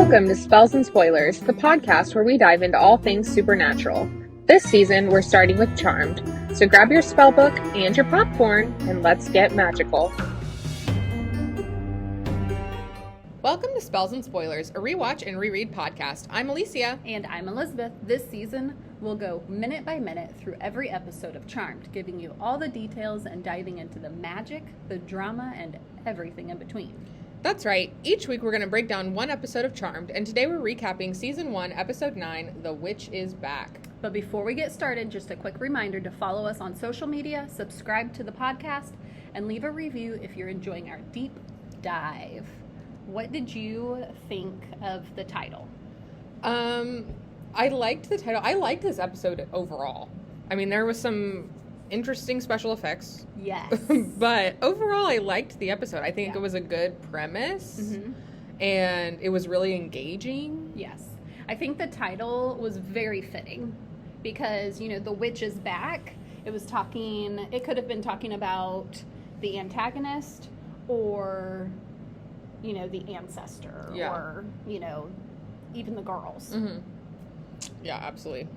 Welcome to Spells and Spoilers, the podcast where we dive into all things supernatural. This season, we're starting with Charmed, so grab your spellbook and your popcorn, and let's get magical. Welcome to Spells and Spoilers, a rewatch and reread podcast. I'm Aleacia. And I'm Elizabeth. This season, we'll go minute by minute through every episode of Charmed, giving you all the details and diving into the magic, the drama, and everything in between. That's right. Each week we're going to break down one episode of Charmed, and today we're recapping Season 1, Episode 9, The Witch is Back. But before we get started, just a quick reminder to follow us on social media, subscribe to the podcast, and leave a review if you're enjoying our deep dive. What did you think of the title? I liked the title. I liked this episode overall. I mean, there was some interesting special effects. Yes. But overall, I liked the episode. I think it was a good premise, and it was really engaging. Yes. I think the title was very fitting because, you know, The Witch is Back. It could have been talking about the antagonist or, you know, the ancestor or, you know, even the girls. Mm-hmm. Yeah, absolutely.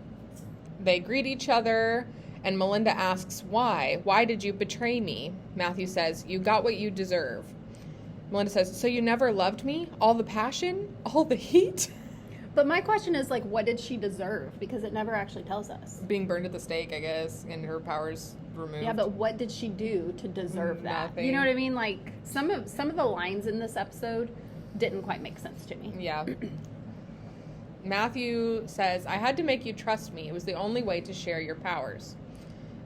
They greet each other. And Melinda asks, why? Why did you betray me? Matthew says, you got what you deserve. Melinda says, so you never loved me? All the passion? All the heat? But my question is, like, what did she deserve? Because it never actually tells us. Being burned at the stake, I guess, and her powers removed. Yeah, but what did she do to deserve that? Nothing. You know what I mean? Like, some of the lines in this episode didn't quite make sense to me. Yeah. Matthew says, I had to make you trust me. It was the only way to share your powers.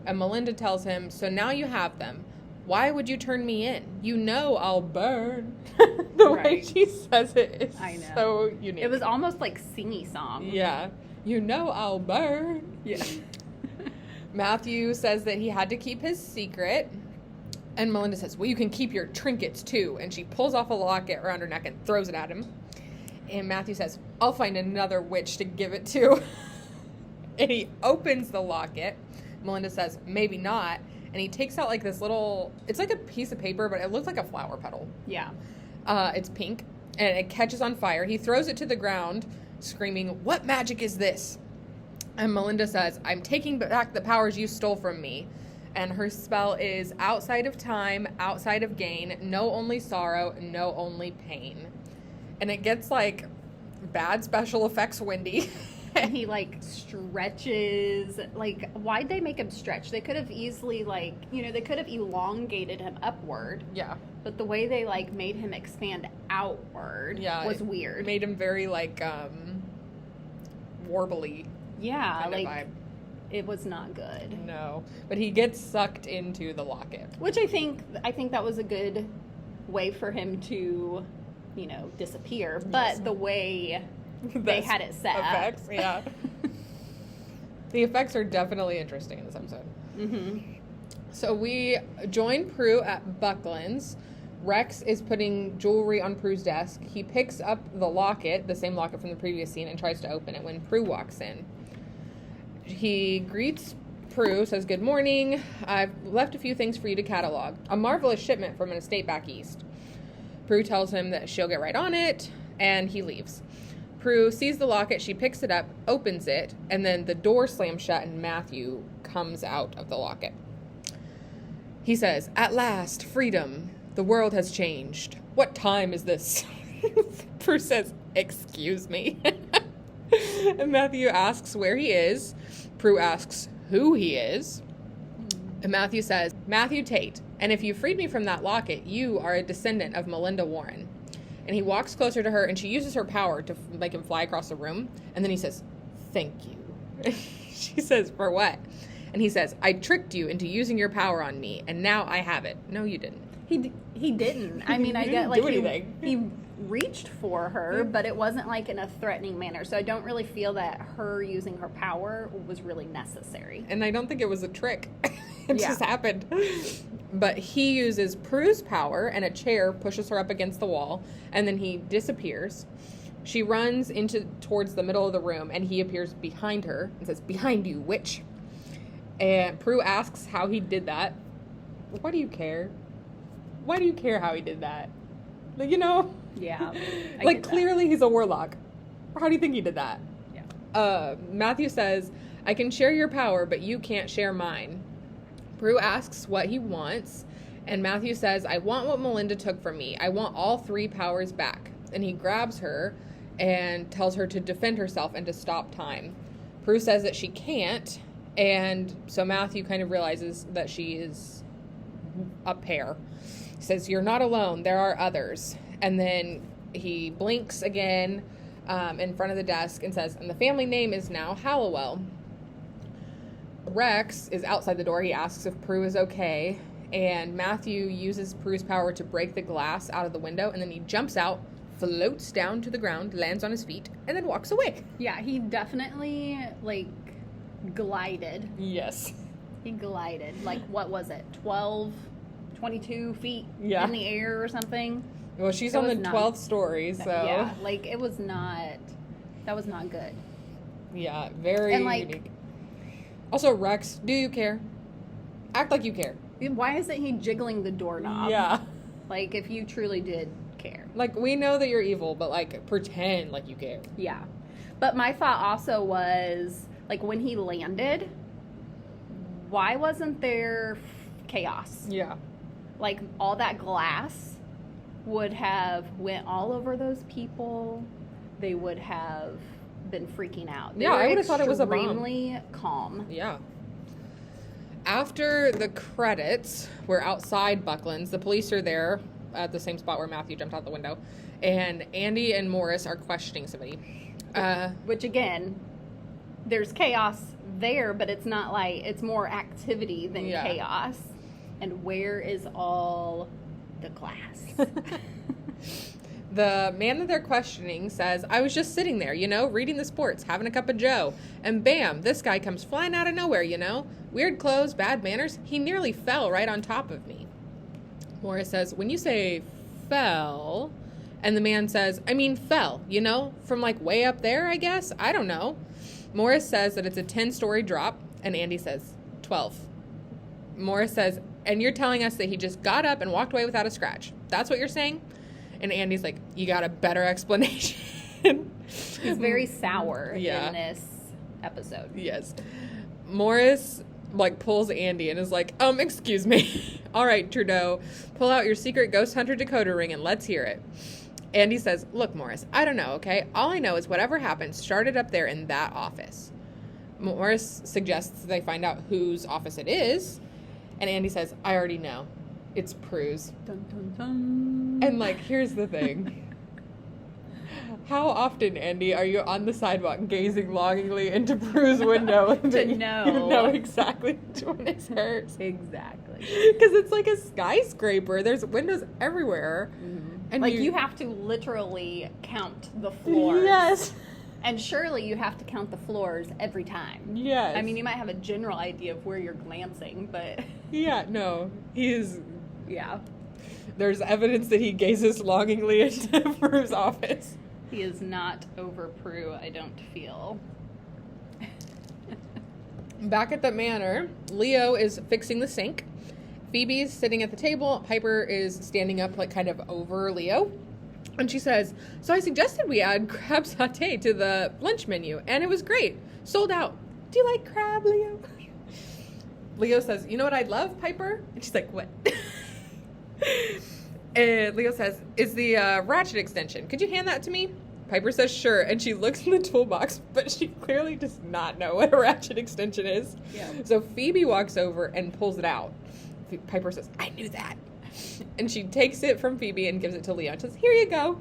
And Melinda tells him, so now you have them. Why would you turn me in? You know I'll burn. The way she says it is so unique. It was almost like singy song. Yeah. You know I'll burn. Yeah. Matthew says that he had to keep his secret. And Melinda says, well, you can keep your trinkets too. And she pulls off a locket around her neck and throws it at him. And Matthew says, I'll find another witch to give it to. And he opens the locket. Melinda says, maybe not. And he takes out like this little, it's like a piece of paper, but it looks like a flower petal. Yeah. It's pink and it catches on fire. He throws it to the ground, screaming, what magic is this? And Melinda says, I'm taking back the powers you stole from me. And her spell is outside of time, outside of gain, know only sorrow, know only pain. And it gets like bad special effects windy. And he, like, stretches. Like, why'd they make him stretch? They could have easily, like, you know, they could have elongated him upward. Yeah. But the way they, like, made him expand outward was weird. It made him very, like, warbly. Yeah, kind of like, vibe. It was not good. No. But he gets sucked into the locket. Which I think that was a good way for him to, you know, disappear. But the way they had it set effects, up. Yeah. The effects are definitely interesting in this episode. Mm-hmm. So we join Prue at Buckland's. Rex is putting jewelry on Prue's desk. He picks up the locket, the same locket from the previous scene, and tries to open it when Prue walks in. He greets Prue, says, good morning. I've left a few things for you to catalog. A marvelous shipment from an estate back east. Prue tells him that she'll get right on it, and he leaves. Prue sees the locket, she picks it up, opens it, and then the door slams shut and Matthew comes out of the locket. He says, at last, freedom. The world has changed. What time is this? Prue says, excuse me. And Matthew asks where he is. Prue asks who he is. And Matthew says, Matthew Tate, and if you freed me from that locket, you are a descendant of Melinda Warren. And he walks closer to her, and she uses her power to make him fly across the room. And then he says, thank you. She says, for what? And he says, I tricked you into using your power on me, and now I have it. No, you didn't. He didn't. I mean, I get like he reached for her, but it wasn't like in a threatening manner. So I don't really feel that her using her power was really necessary. And I don't think it was a trick. It just happened. But he uses Prue's power, and a chair pushes her up against the wall, and then he disappears. She runs towards the middle of the room, and he appears behind her and says, behind you, witch. And Prue asks how he did that. Why do you care? Why do you care how he did that? Like, you know? Yeah. Like, clearly he's a warlock. How do you think he did that? Yeah. Matthew says, I can share your power, but you can't share mine. Prue asks what he wants, and Matthew says, I want what Melinda took from me. I want all 3 powers back. And he grabs her and tells her to defend herself and to stop time. Prue says that she can't, and so Matthew kind of realizes that she is a pair. He says, you're not alone. There are others. And then he blinks again in front of the desk and says, and the family name is now Halliwell. Rex is outside the door. He asks if Prue is okay, and Matthew uses Prue's power to break the glass out of the window, and then he jumps out, floats down to the ground, lands on his feet, and then walks away. Yeah, he definitely, like, glided. Yes. He glided. Like, what was it? 22 feet in the air or something? Well, she's on the 12th story, so... Yeah, like, it was not... That was not good. Yeah, very and, like, unique. Also, Rex, do you care? Act like you care. Why isn't he jiggling the doorknob? Yeah. Like, if you truly did care. Like, we know that you're evil, but, like, pretend like you care. Yeah. But my thought also was, like, when he landed, why wasn't there chaos? Yeah. Like, all that glass would have went all over those people. They would have been freaking out. They I would have thought it was a bomb. Extremely calm. Yeah. After the credits, we're outside Buckland's. The police are there at the same spot where Matthew jumped out the window. And Andy and Morris are questioning somebody. Which, again, there's chaos there, but it's not like, it's more activity than chaos. And where is all the glass? The man that they're questioning says, I was just sitting there, you know, reading the sports, having a cup of joe. And bam, this guy comes flying out of nowhere, you know. Weird clothes, bad manners. He nearly fell right on top of me. Morris says, when you say fell, and the man says, I mean fell, you know, from like way up there, I guess. I don't know. Morris says that it's a 10-story drop, and Andy says 12. Morris says, and you're telling us that he just got up and walked away without a scratch. That's what you're saying? And Andy's like, you got a better explanation. He's very sour in this episode. Yes. Morris, like, pulls Andy and is like, excuse me. All right, Trudeau, pull out your secret ghost hunter decoder ring and let's hear it. Andy says, look, Morris, I don't know, okay? All I know is whatever happened started up there in that office. Morris suggests they find out whose office it is. And Andy says, I already know. It's Prue's. Dun, dun, dun. And, like, here's the thing. How often, Andy, are you on the sidewalk gazing longingly into Prue's window to know. You know exactly which one is hers? Exactly. Because it's like a skyscraper. There's windows everywhere. Mm-hmm. And like, you have to literally count the floors. Yes. And surely you have to count the floors every time. Yes. I mean, you might have a general idea of where you're glancing, but... Yeah, no. He is... Yeah. There's evidence that he gazes longingly into Prue's office. He is not over Prue, I don't feel. Back at the manor, Leo is fixing the sink. Phoebe's sitting at the table. Piper is standing up, like, kind of over Leo. And she says, so I suggested we add crab sauté to the lunch menu, and it was great. Sold out. Do you like crab, Leo? Leo says, you know what I'd love, Piper? And she's like, what? And Leo says, it's the ratchet extension. Could you hand that to me? Piper says, sure. And she looks in the toolbox, but she clearly does not know what a ratchet extension is. Yeah. So Phoebe walks over and pulls it out. Piper says, I knew that. And she takes it from Phoebe and gives it to Leo and says, here you go.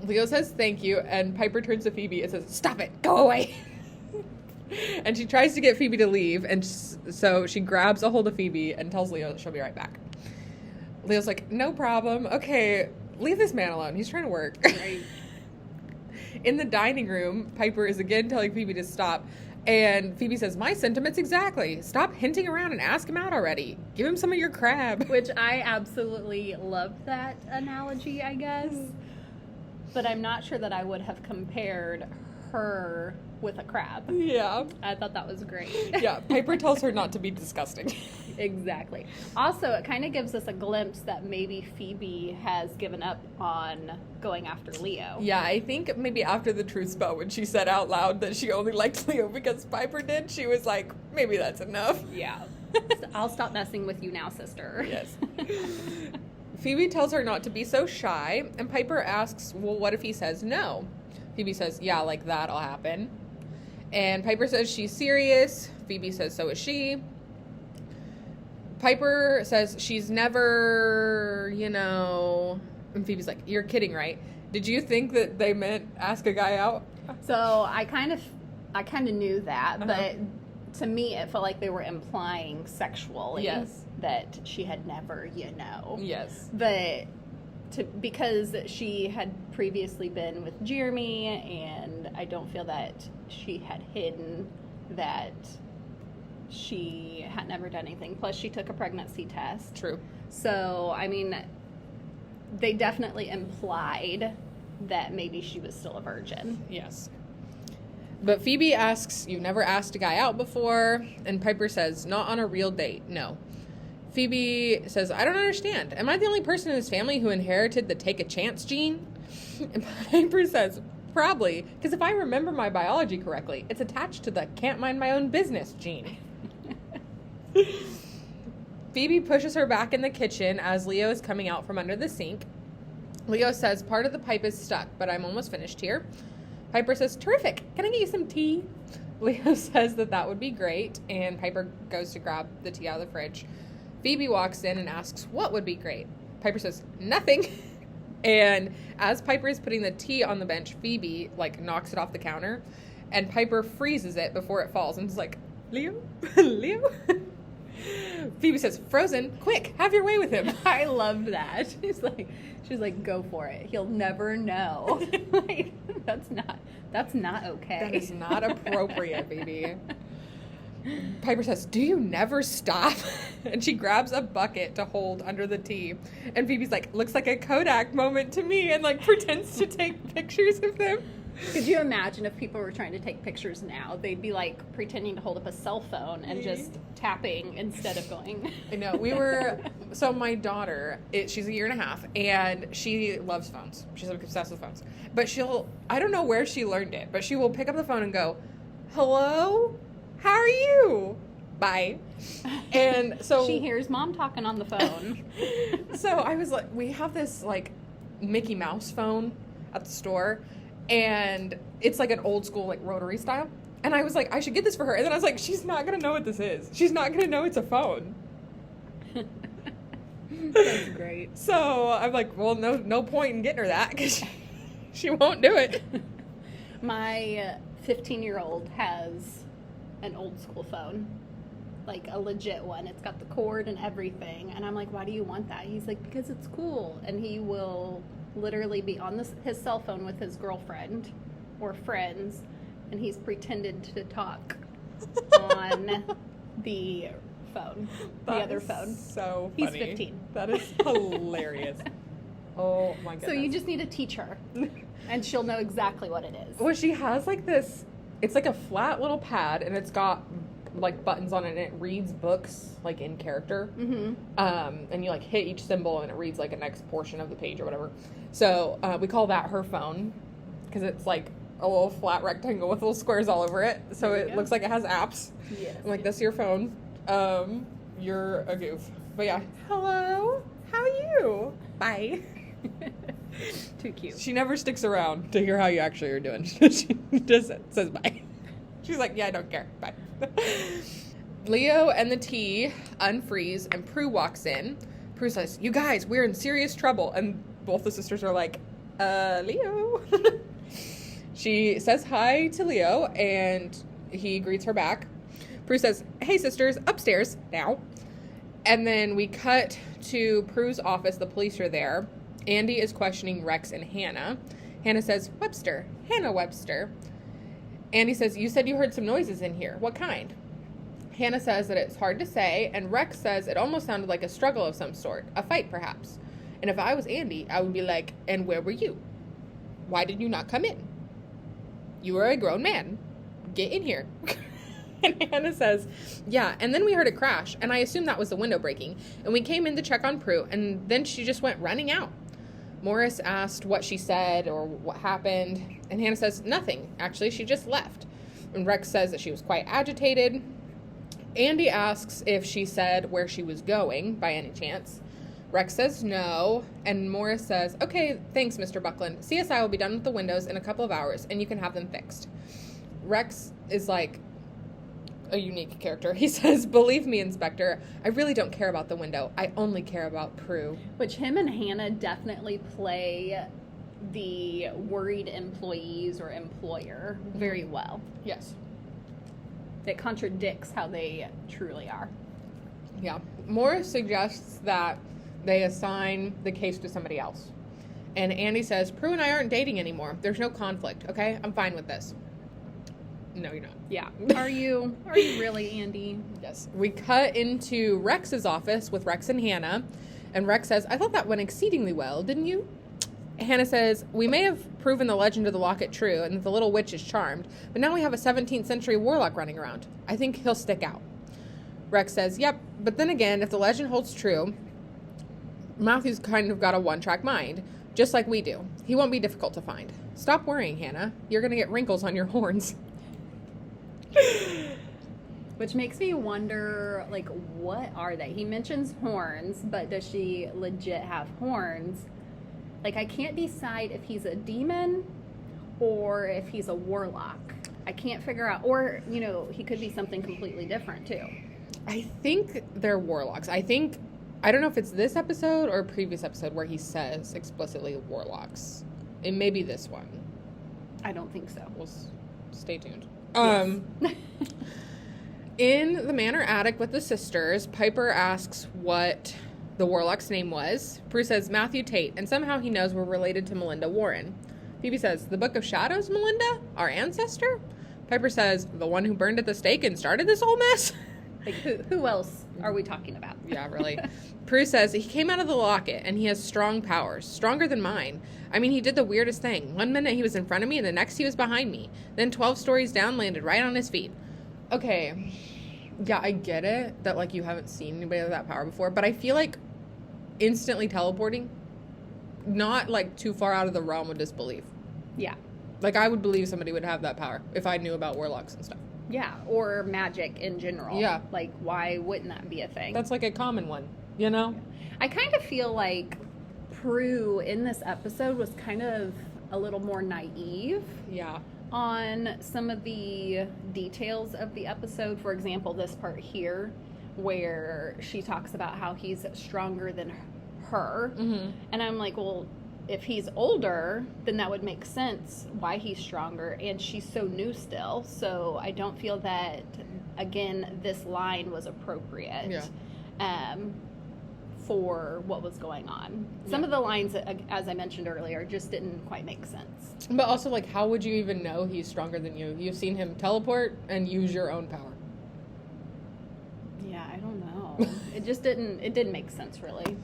Leo says, thank you. And Piper turns to Phoebe and says, stop it. Go away. And she tries to get Phoebe to leave. And so she grabs a hold of Phoebe and tells Leo that she'll be right back. Leo's like, no problem. Okay, leave this man alone. He's trying to work. Right. In the dining room, Piper is again telling Phoebe to stop. And Phoebe says, my sentiments exactly. Stop hinting around and ask him out already. Give him some of your crab. Which I absolutely loved that analogy, I guess. But I'm not sure that I would have compared her with a crab. Yeah. I thought that was great. Yeah, Piper tells her not to be disgusting. Exactly. Also, it kind of gives us a glimpse that maybe Phoebe has given up on going after Leo. Yeah, I think maybe after the truth spell, when she said out loud that she only liked Leo because Piper did, she was like, maybe that's enough. Yeah. So I'll stop messing with you now, sister. Yes. Phoebe tells her not to be so shy, and Piper asks, well, what if he says no? Phoebe says, yeah, like that'll happen. And Piper says she's serious. Phoebe says so is she. Piper says she's never, and Phoebe's like, you're kidding, right? Did you think that they meant ask a guy out? So I kind of knew that, but to me it felt like they were implying sexually that she had never, Yes. But because she had previously been with Jeremy, and I don't feel that she had hidden that she had never done anything. Plus, she took a pregnancy test. True. So, I mean, they definitely implied that maybe she was still a virgin. Yes. But Phoebe asks, you've never asked a guy out before? And Piper says, not on a real date, no. Phoebe says, I don't understand. Am I the only person in this family who inherited the take a chance gene? And Piper says, probably, because if I remember my biology correctly, it's attached to the can't mind my own business gene. Phoebe pushes her back in the kitchen as Leo is coming out from under the sink. Leo says, part of the pipe is stuck, but I'm almost finished here. Piper says, terrific. Can I get you some tea? Leo says that would be great, and Piper goes to grab the tea out of the fridge. Phoebe walks in and asks, what would be great? Piper says, nothing. And as Piper is putting the tea on the bench, Phoebe, knocks it off the counter, and Piper freezes it before it falls and is like, Leo? Leo? Phoebe says, frozen, quick, have your way with him. I love that. She's like, go for it. He'll never know. That's not okay. That is not appropriate, Phoebe. Piper says, do you never stop? And she grabs a bucket to hold under the tea. And Phoebe's like, looks like a Kodak moment to me, and pretends to take pictures of them. Could you imagine if people were trying to take pictures now? They'd be pretending to hold up a cell phone and just tapping instead of going. I know. So my daughter, she's 1.5 years, and she loves phones. She's obsessed with phones. But I don't know where she learned it, but she will pick up the phone and go, hello? How are you? Bye. And so she hears mom talking on the phone. So I was like, we have this Mickey Mouse phone at the store, and it's an old school rotary style. And I was like, I should get this for her. And then I was like, she's not gonna know what this is. She's not gonna know it's a phone. That's great. So I'm like, well, no point in getting her that, because she won't do it. My 15-year-old has an old school phone, a legit one. It's got the cord and everything. And I'm like, why do you want that? He's like, because it's cool. And he will literally be on his cell phone with his girlfriend or friends, and he's pretended to talk on the phone, other phone. So funny. He's 15. That is hilarious. Oh my goodness. So you just need to teach her, and she'll know exactly what it is. Well, she has this, it's a flat little pad, and it's got buttons on it, and it reads books in character. Mm-hmm. And you hit each symbol, and it reads a next portion of the page or whatever. So we call that her phone, because it's a little flat rectangle with little squares all over it. So it looks like it has apps. Yes. I'm like, this is your phone. You're a goof. But yeah, hello, how are you? Bye. Too cute. She never sticks around to hear how you actually are doing. She just says bye. She's like, yeah, I don't care. Bye. Leo and the tea unfreeze, and Prue walks in. Prue says, you guys, we're in serious trouble. And both the sisters are like, Leo. She says hi to Leo, and he greets her back. Prue says, hey, sisters, upstairs now. And then we cut to Prue's office. The police are there. Andy is questioning Rex and Hannah. Hannah says, Webster. Hannah Webster. Andy says, you said you heard some noises in here. What kind? Hannah says that it's hard to say, and Rex says it almost sounded like a struggle of some sort. A fight, perhaps. And if I was Andy, I would be like, and where were you? Why did you not come in? You are a grown man. Get in here. And Hannah says, yeah, and then we heard a crash, and I assumed that was the window breaking, and we came in to check on Prue, and then she just went running out. Morris asked what she said or what happened, and Hannah says, nothing. Actually, she just left. And Rex says that she was quite agitated. Andy asks if she said where she was going, by any chance. Rex says no, and Morris says, okay, thanks, Mr. Buckland. CSI will be done with the windows in a couple of hours, and you can have them fixed. Rex is like a unique character. He says, believe me, Inspector, I really don't care about the window. I only care about Prue. Which him and Hannah definitely play the worried employees or employer very well. Yes. It contradicts how they truly are. Yeah. Morris suggests that they assign the case to somebody else. And Andy says, Prue and I aren't dating anymore. There's no conflict, okay? I'm fine with this. No, you're not. Yeah. Are you really, Andy? Yes. We cut into Rex's office with Rex and Hannah. And Rex says, I thought that went exceedingly well, didn't you? Hannah says, we may have proven the legend of the locket true and that the little witch is charmed, but now we have a 17th century warlock running around. I think he'll stick out. Rex says, yep, but then again, if the legend holds true, Matthew's kind of got a one-track mind, just like we do. He won't be difficult to find. Stop worrying, Hannah. You're going to get wrinkles on your horns. Which makes me wonder, like, what are they? He mentions horns, but does she legit have horns? Like, I can't decide if he's a demon or if he's a warlock. I can't figure out. Or, you know, he could be something completely different, too. I think they're warlocks. I don't know if it's this episode or a previous episode where he says explicitly warlocks. It may be this one. I don't think so. We'll stay tuned. Yes. In the manor attic with the sisters, Piper asks what the warlock's name was. Prue says Matthew Tate, and somehow he knows we're related to Melinda Warren. Phoebe says, the Book of Shadows, Melinda? Our ancestor? Piper says, the one who burned at the stake and started this whole mess? Like, who else are we talking about? Yeah, really. Prue says, he came out of the locket, and he has strong powers. Stronger than mine. I mean, he did the weirdest thing. One minute he was in front of me, and the next he was behind me. Then 12 stories down, landed right on his feet. Okay. Yeah, I get it that, like, you haven't seen anybody with that power before, but I feel like instantly teleporting, not, like, too far out of the realm of disbelief. Yeah. Like, I would believe somebody would have that power if I knew about warlocks and stuff. Yeah, or magic in general. Yeah. Like, why wouldn't that be a thing? That's, like, a common one, you know? I kind of feel like Prue in this episode was kind of a little more naive. Yeah. On some of the details of the episode. For example, this part here where she talks about how he's stronger than her. Mm-hmm. And I'm like, well, if he's older, then that would make sense why he's stronger. And she's so new still. So I don't feel that, again, this line was appropriate. Yeah. For what was going on. Some of the lines, as I mentioned earlier, just didn't quite make sense. But also, like, how would you even know he's stronger than you? You've seen him teleport and use your own power. Yeah, I don't know. It didn't make sense, really.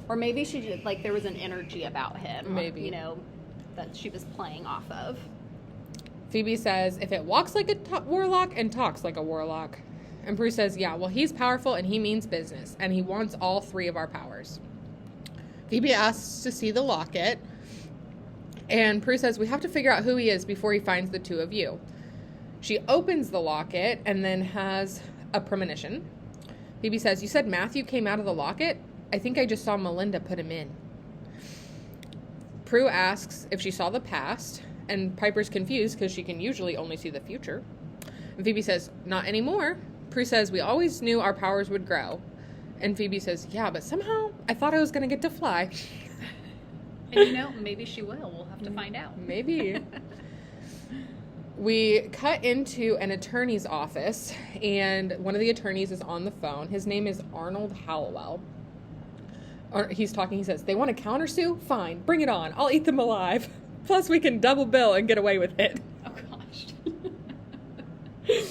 Or maybe she just, like, there was an energy about him. Maybe. You know, that she was playing off of. Phoebe says, if it walks like a warlock and talks like a warlock. And Prue says, yeah, well, he's powerful and he means business, and he wants all three of our powers. Phoebe asks to see the locket, and Prue says, we have to figure out who he is before he finds the two of you. She opens the locket and then has a premonition. Phoebe says, you said Matthew came out of the locket? I think I just saw Melinda put him in. Prue asks if she saw the past, and Piper's confused because she can usually only see the future. And Phoebe says, not anymore. Prue says, we always knew our powers would grow. And Phoebe says, yeah, but somehow I thought I was going to get to fly. And you know, maybe she will. We'll have to find out. Maybe. We cut into an attorney's office, and one of the attorneys is on the phone. His name is Arnold Halliwell. He's talking, he says, they want to countersue? Fine, bring it on. I'll eat them alive. Plus we can double bill and get away with it. Oh, gosh.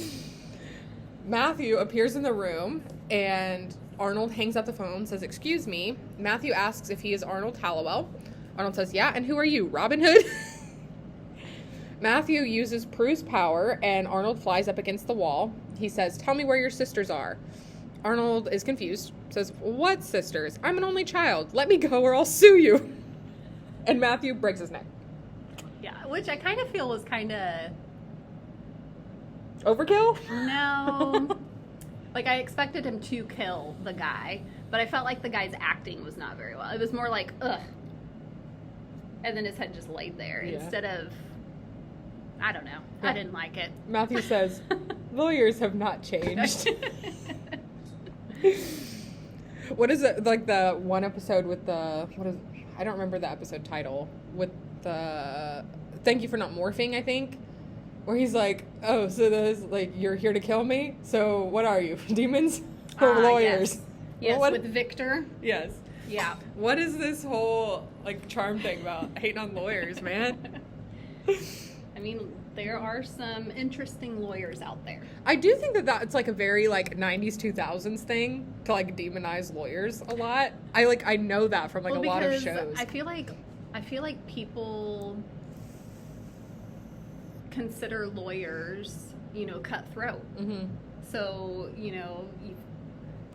Matthew appears in the room, and Arnold hangs up the phone, says, excuse me. Matthew asks if he is Arnold Halliwell. Arnold says, yeah, and who are you, Robin Hood? Matthew uses Prue's power, and Arnold flies up against the wall. He says, "Tell me where your sisters are." Arnold is confused, says, "What sisters? I'm an only child. Let me go or I'll sue you." And Matthew breaks his neck. Yeah, which I kind of feel was kind of... Overkill? No. Like, I expected him to kill the guy, but I felt like the guy's acting was not very well. It was more like, ugh. And then his head just laid there instead of... I don't know. Yeah. I didn't like it. Matthew says, "Lawyers have not changed." What is it, like the one episode with the, I don't remember the episode title, with the, "Thank you for not morphing," I think, where he's like, "Oh, so this, like, you're here to kill me? So what are you, demons or lawyers?" Yes, with Victor. Yes. Yeah. What is this whole, like, charm thing about hating on lawyers, man? I mean, there are some interesting lawyers out there. I do think that that's like a very like 90s 2000s thing to like demonize lawyers a lot. I know that from like a lot of shows. I feel like people consider lawyers, cutthroat. Mm-hmm. So, you've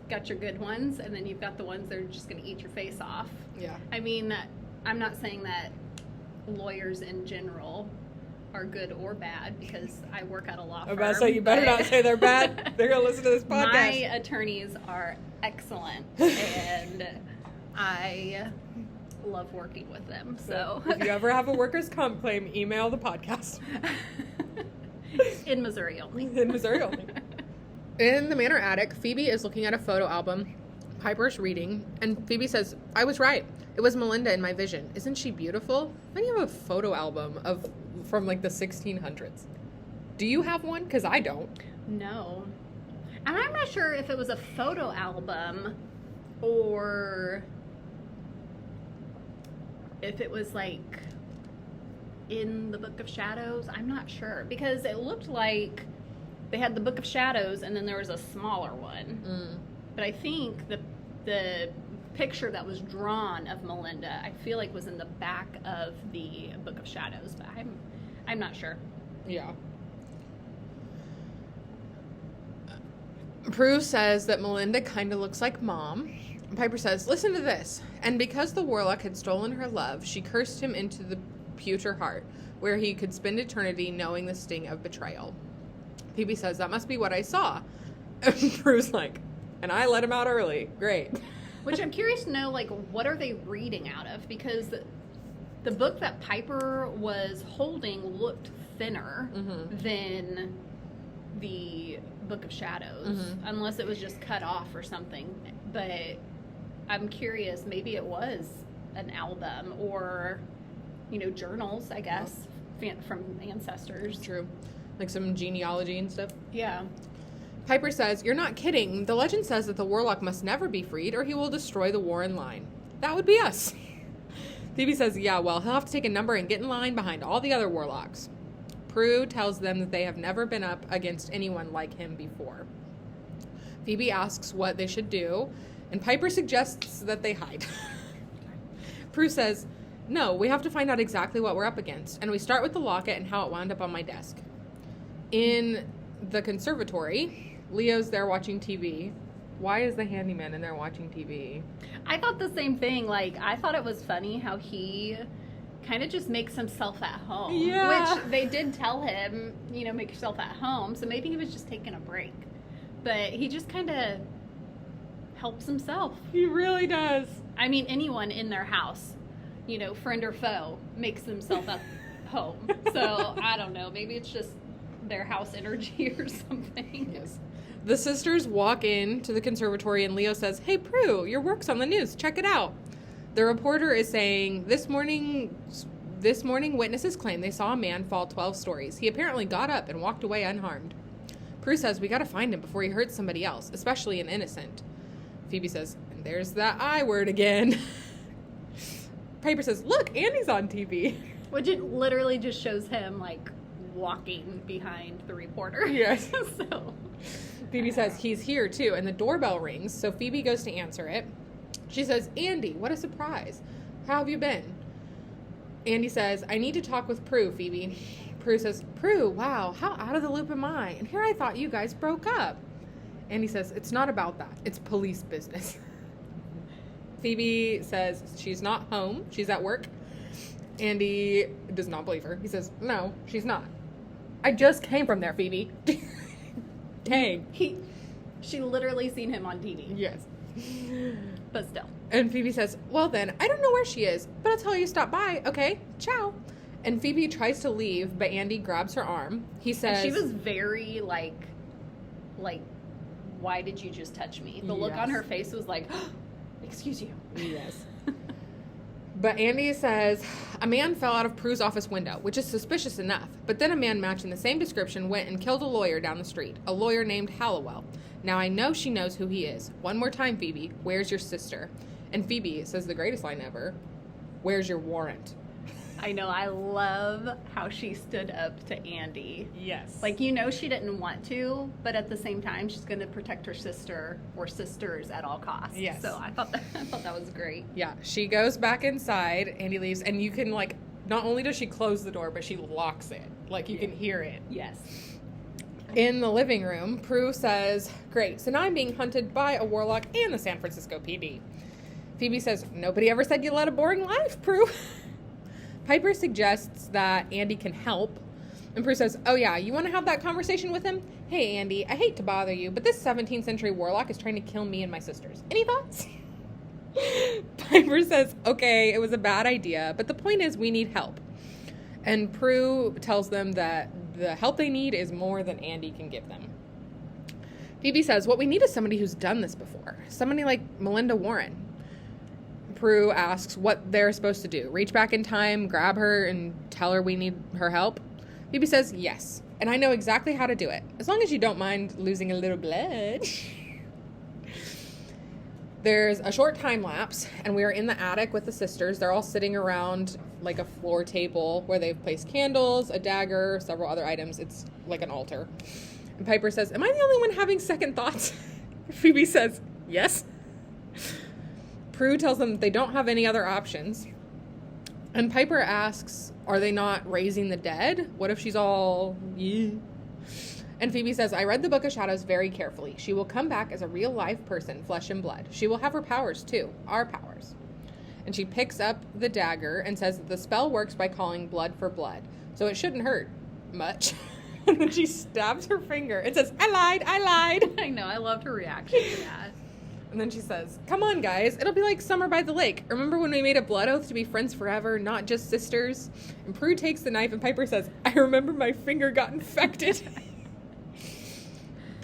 got your good ones, and then you've got the ones that are just going to eat your face off. Yeah. I mean, I'm not saying that lawyers in general are good or bad, because I work at a law firm. I'm about to say, you better not say they're bad. They're going to listen to this podcast. My attorneys are excellent, and I love working with them. So if you ever have a workers' comp claim, email the podcast. In Missouri only. In Missouri only. In the manor attic, Phoebe is looking at a photo album. Piper's reading, and Phoebe says, "I was right. It was Melinda in my vision. Isn't she beautiful?" Why do you have a photo album from like the 1600s? Do you have one? Because I don't. No. And I'm not sure if it was a photo album or if it was like in the Book of Shadows. I'm not sure, because it looked like they had the Book of Shadows and then there was a smaller one. Mm. But I think the picture that was drawn of Melinda, I feel like was in the back of the Book of Shadows, but I'm not sure. Yeah. Prue says that Melinda kind of looks like Mom. Piper says, "Listen to this. And because the warlock had stolen her love, she cursed him into the pewter heart, where he could spend eternity knowing the sting of betrayal." Phoebe says, "That must be what I saw." And Prue's like, "And I let him out early. Great." Which I'm curious to know, like, what are they reading out of? Because the book that Piper was holding looked thinner than the Book of Shadows, unless it was just cut off or something. But I'm curious, maybe it was an album or, journals, I guess, from ancestors. True. Like some genealogy and stuff. Yeah. Piper says, "You're not kidding. The legend says that the warlock must never be freed or he will destroy the Warren line. That would be us." Phoebe says, "Yeah, well, he'll have to take a number and get in line behind all the other warlocks." Prue tells them that they have never been up against anyone like him before. Phoebe asks what they should do, and Piper suggests that they hide. Prue says, "No, we have to find out exactly what we're up against, and we start with the locket and how it wound up on my desk." In the conservatory, Leo's there watching TV. Why is the handyman in there watching TV? I thought the same thing. Like, I thought it was funny how he kind of just makes himself at home. Yeah. Which they did tell him, make yourself at home. So maybe he was just taking a break. But he just kind of helps himself. He really does. I mean, anyone in their house, friend or foe, makes themselves at home. So, I don't know. Maybe it's just their house energy or something. Yes. The sisters walk in to the conservatory and Leo says, "Hey, Prue, your work's on the news. Check it out." The reporter is saying, This morning witnesses claim they saw a man fall 12 stories. He apparently got up and walked away unharmed. Prue says, "We gotta find him before he hurts somebody else, especially an innocent." Phoebe says, "And there's that I word again." Piper says, "Look, Andy's on TV." Which it literally just shows him, like, walking behind the reporter. Yes. So Phoebe says, "He's here too," and the doorbell rings, so Phoebe goes to answer it. She says, "Andy, what a surprise. How have you been?" Andy says, "I need to talk with Prue, Phoebe." Prue says, Prue, wow, how out of the loop am I? And here I thought you guys broke up. Andy says, it's not about that. It's police business. Phoebe says she's not home. She's at work. Andy does not believe her. He says, no, she's not. I just came from there, Phoebe. Dang. She literally seen him on TV. Yes. But still. And Phoebe says, well then, I don't know where she is, but I'll tell you to stop by, okay? Ciao. And Phoebe tries to leave, but Andy grabs her arm. He says... And she was very, like, why did you just touch me? The look on her face was like, excuse you. Yes. But Andy says, a man fell out of Prue's office window, which is suspicious enough. But then a man matching the same description went and killed a lawyer down the street, a lawyer named Halliwell. Now I know she knows who he is. One more time, Phoebe, where's your sister? And Phoebe says the greatest line ever, where's your warrant? I know, I love how she stood up to Andy. Yes. Like, you know she didn't want to, but at the same time, she's going to protect her sister or sisters at all costs. Yes. So I thought that was great. Yeah, she goes back inside, Andy leaves, and you can, like, not only does she close the door, but she locks it. Like, you can hear it. Yes. In the living room, Prue says, great, so now I'm being hunted by a warlock and the San Francisco PD. Phoebe says, nobody ever said you led a boring life, Prue. Piper suggests that Andy can help. And Prue says, oh yeah, you want to have that conversation with him? Hey, Andy, I hate to bother you, but this 17th century warlock is trying to kill me and my sisters. Any thoughts? Piper says, okay, it was a bad idea, but the point is we need help. And Prue tells them that the help they need is more than Andy can give them. Phoebe says, what we need is somebody who's done this before. Somebody like Melinda Warren. Prue asks what they're supposed to do. Reach back in time, grab her, and tell her we need her help? Phoebe says, yes. And I know exactly how to do it. As long as you don't mind losing a little blood. There's a short time lapse, and we are in the attic with the sisters. They're all sitting around like a floor table where they've placed candles, a dagger, several other items. It's like an altar. And Piper says, am I the only one having second thoughts? Phoebe says, yes. Prue tells them they don't have any other options. And Piper asks, are they not raising the dead? What if she's all... yeah? And Phoebe says, I read the Book of Shadows very carefully. She will come back as a real live person, flesh and blood. She will have her powers too, our powers. And she picks up the dagger and says that the spell works by calling blood for blood. So it shouldn't hurt much. And then she stabs her finger and says, I lied. I know, I loved her reaction to that. And then she says, come on, guys. It'll be like summer by the lake. Remember when we made a blood oath to be friends forever, not just sisters? And Prue takes the knife and Piper says, I remember my finger got infected.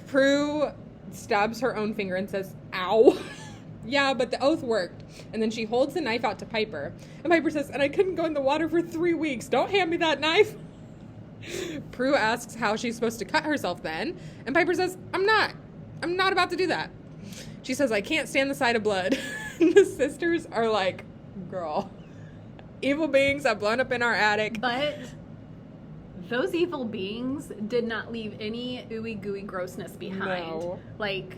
Prue stabs her own finger and says, ow. Yeah, but the oath worked. And then she holds the knife out to Piper. And Piper says, and I couldn't go in the water for 3 weeks. Don't hand me that knife. Prue asks how she's supposed to cut herself then. And Piper says, I'm not about to do that. She says, I can't stand the sight of blood. And the sisters are like, girl, evil beings have blown up in our attic. But those evil beings did not leave any ooey gooey grossness behind. No. Like,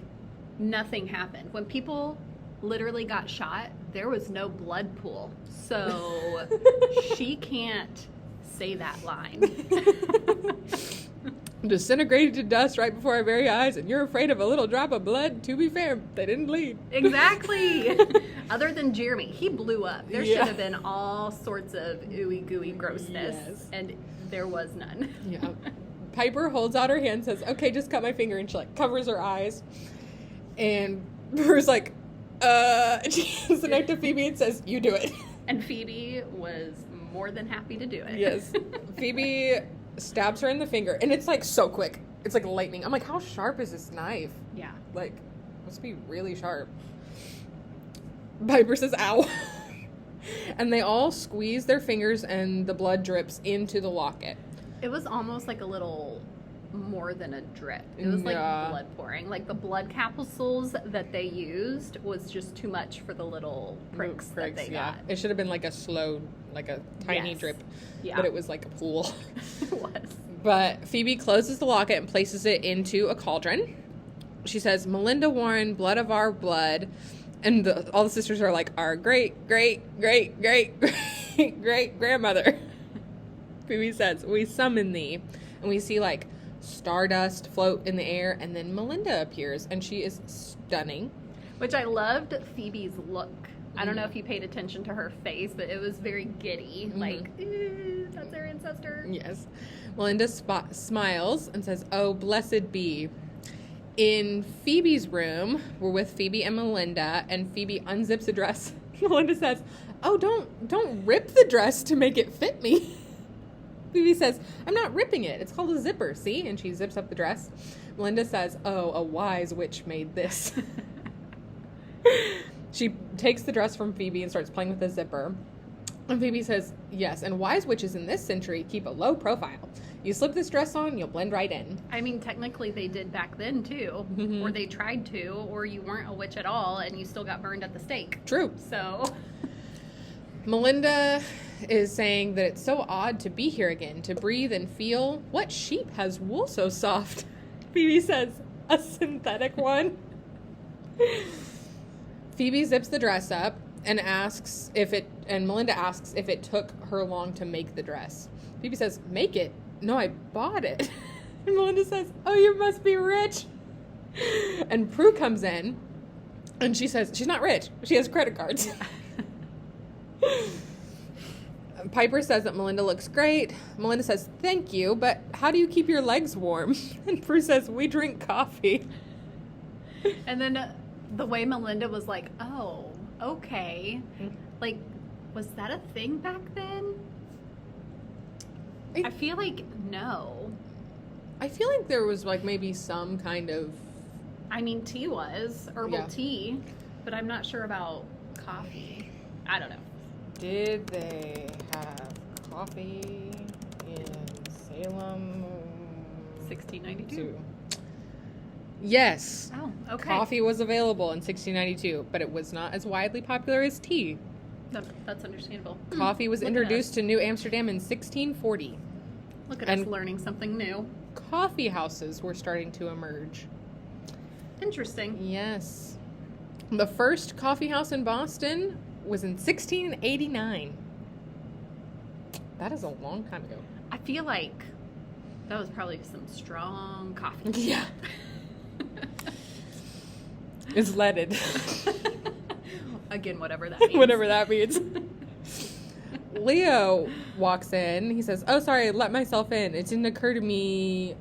nothing happened. When people literally got shot, there was no blood pool. So she can't say that line. Disintegrated to dust right before our very eyes, and you're afraid of a little drop of blood? To be fair, they didn't bleed. Exactly. Other than Jeremy, he blew up. There should have been all sorts of ooey gooey grossness, and there was none. Yeah. Piper holds out her hand and says, okay, just cut my finger, and she like covers her eyes. And Prue's like, she hands the knife to Phoebe and says, you do it. And Phoebe was more than happy to do it. Yes. Phoebe stabs her in the finger, and it's like so quick. It's like lightning. I'm like, how sharp is this knife? Yeah. Like, must be really sharp. Piper says, ow. And they all squeeze their fingers, and the blood drips into the locket. It was almost like a little more than a drip. It was like blood pouring. Like the blood capsules that they used was just too much for the little pricks that they got. It should have been like a slow, like a tiny drip. Yeah. But it was like a pool. It was. But Phoebe closes the locket and places it into a cauldron. She says, Melinda Warren, blood of our blood. And all the sisters are like, our great, great, great, great, great, great grandmother. Phoebe says, we summon thee. And we see, like, stardust float in the air, and then Melinda appears, and she is stunning. Which I loved Phoebe's look. I don't know if you paid attention to her face, but it was very giddy. Like, that's their ancestor. Yes. Melinda smiles and says, oh, blessed be. In Phoebe's room, we're with Phoebe and Melinda, and Phoebe unzips a dress. Melinda says, oh, don't rip the dress to make it fit me. Phoebe says, I'm not ripping it. It's called a zipper, see? And she zips up the dress. Melinda says, oh, a wise witch made this. She takes the dress from Phoebe and starts playing with the zipper. And Phoebe says, yes, and wise witches in this century keep a low profile. You slip this dress on, you'll blend right in. I mean, technically they did back then, too. Or they tried to, or you weren't a witch at all, and you still got burned at the stake. True. So... Melinda is saying that it's so odd to be here again, to breathe and feel. What sheep has wool so soft? Phoebe says, a synthetic one. Phoebe zips the dress up and Melinda asks if it took her long to make the dress. Phoebe says, make it? No, I bought it. And Melinda says, oh, you must be rich. And Prue comes in and she says, she's not rich. She has credit cards. Piper says that Melinda looks great. Melinda says, thank you, but how do you keep your legs warm? And Prue says, we drink coffee. And then the way Melinda was like, oh, okay. Like, was that a thing back then? I feel like no. I feel like there was like maybe some kind of... I mean, tea was. Herbal tea. But I'm not sure about coffee. I don't know. Did they have coffee in Salem? 1692. Yes. Oh, okay. Coffee was available in 1692, but it was not as widely popular as tea. That's understandable. Coffee was introduced to New Amsterdam in 1640. Look at us learning something new. Coffee houses were starting to emerge. Interesting. Yes. The first coffee house in Boston was in 1689. That is a long time ago. I feel like that was probably some strong coffee. Yeah. It's leaded. Again, whatever that means. Whatever that means. Leo walks in. He says, oh, sorry, I let myself in. It didn't occur to me.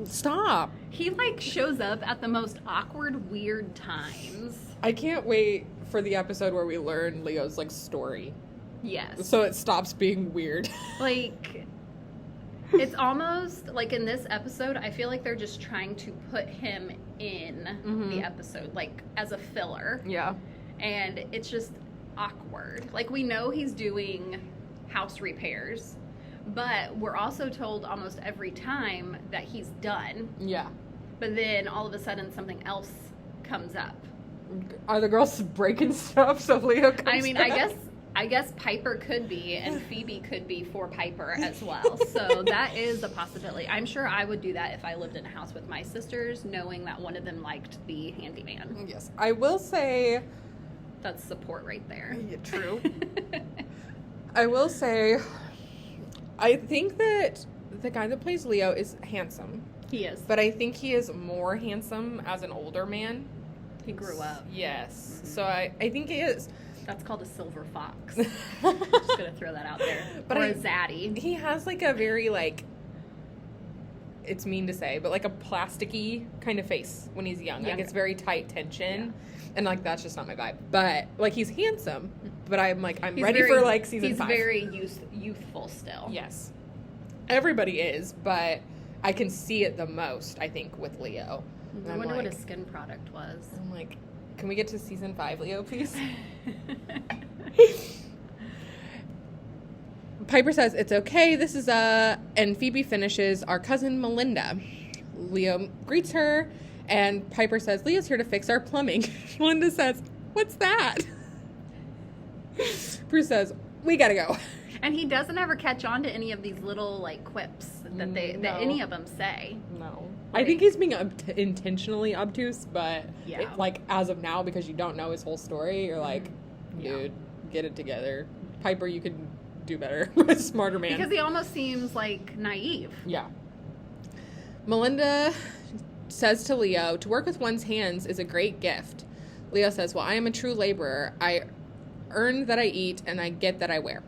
Stop. He, like, shows up at the most awkward, weird times. I can't wait for the episode where we learn Leo's, like, story. Yes. So it stops being weird. Like, it's almost, like, in this episode, I feel like they're just trying to put him in the episode, like, as a filler. Yeah. And it's just awkward. Like, we know he's doing house repairs, but we're also told almost every time that he's done. Yeah. But then all of a sudden something else comes up. Are the girls breaking stuff so Leo comes I mean, back? I guess Piper could be, and Phoebe could be for Piper as well. So that is a possibility. I'm sure I would do that if I lived in a house with my sisters, knowing that one of them liked the handyman. Yes. I will say... That's support right there. Yeah, true. I will say, I think that the guy that plays Leo is handsome. He is. But I think he is more handsome as an older man. He grew up. Yes. So I think he is. That's called a silver fox. Just gonna throw that out there. But or a zaddy. He has like a very like, it's mean to say, but like a plasticky kind of face when he's young. Like it's very tight tension. Yeah. And, like, that's just not my vibe. But, like, he's handsome. But I'm, like, he's ready for, like, season 5. He's very youthful still. Yes. Everybody is. But I can see it the most, I think, with Leo. I wonder what his skin product was. I'm like, can we get to season 5, Leo, please? Piper says, it's okay. This is and Phoebe finishes, our cousin Melinda. Leo greets her. And Piper says, Leo's here to fix our plumbing. Melinda says, what's that? Bruce says, we gotta go. And he doesn't ever catch on to any of these little, like, quips that that any of them say. No. I think he's being intentionally obtuse, but, like, as of now, because you don't know his whole story, you're like, dude, get it together. Piper, you could do better. Smarter man. Because he almost seems, like, naive. Yeah. Melinda says to Leo, to work with one's hands is a great gift. Leo says, well, I am a true laborer. I earn that I eat, and I get that I wear.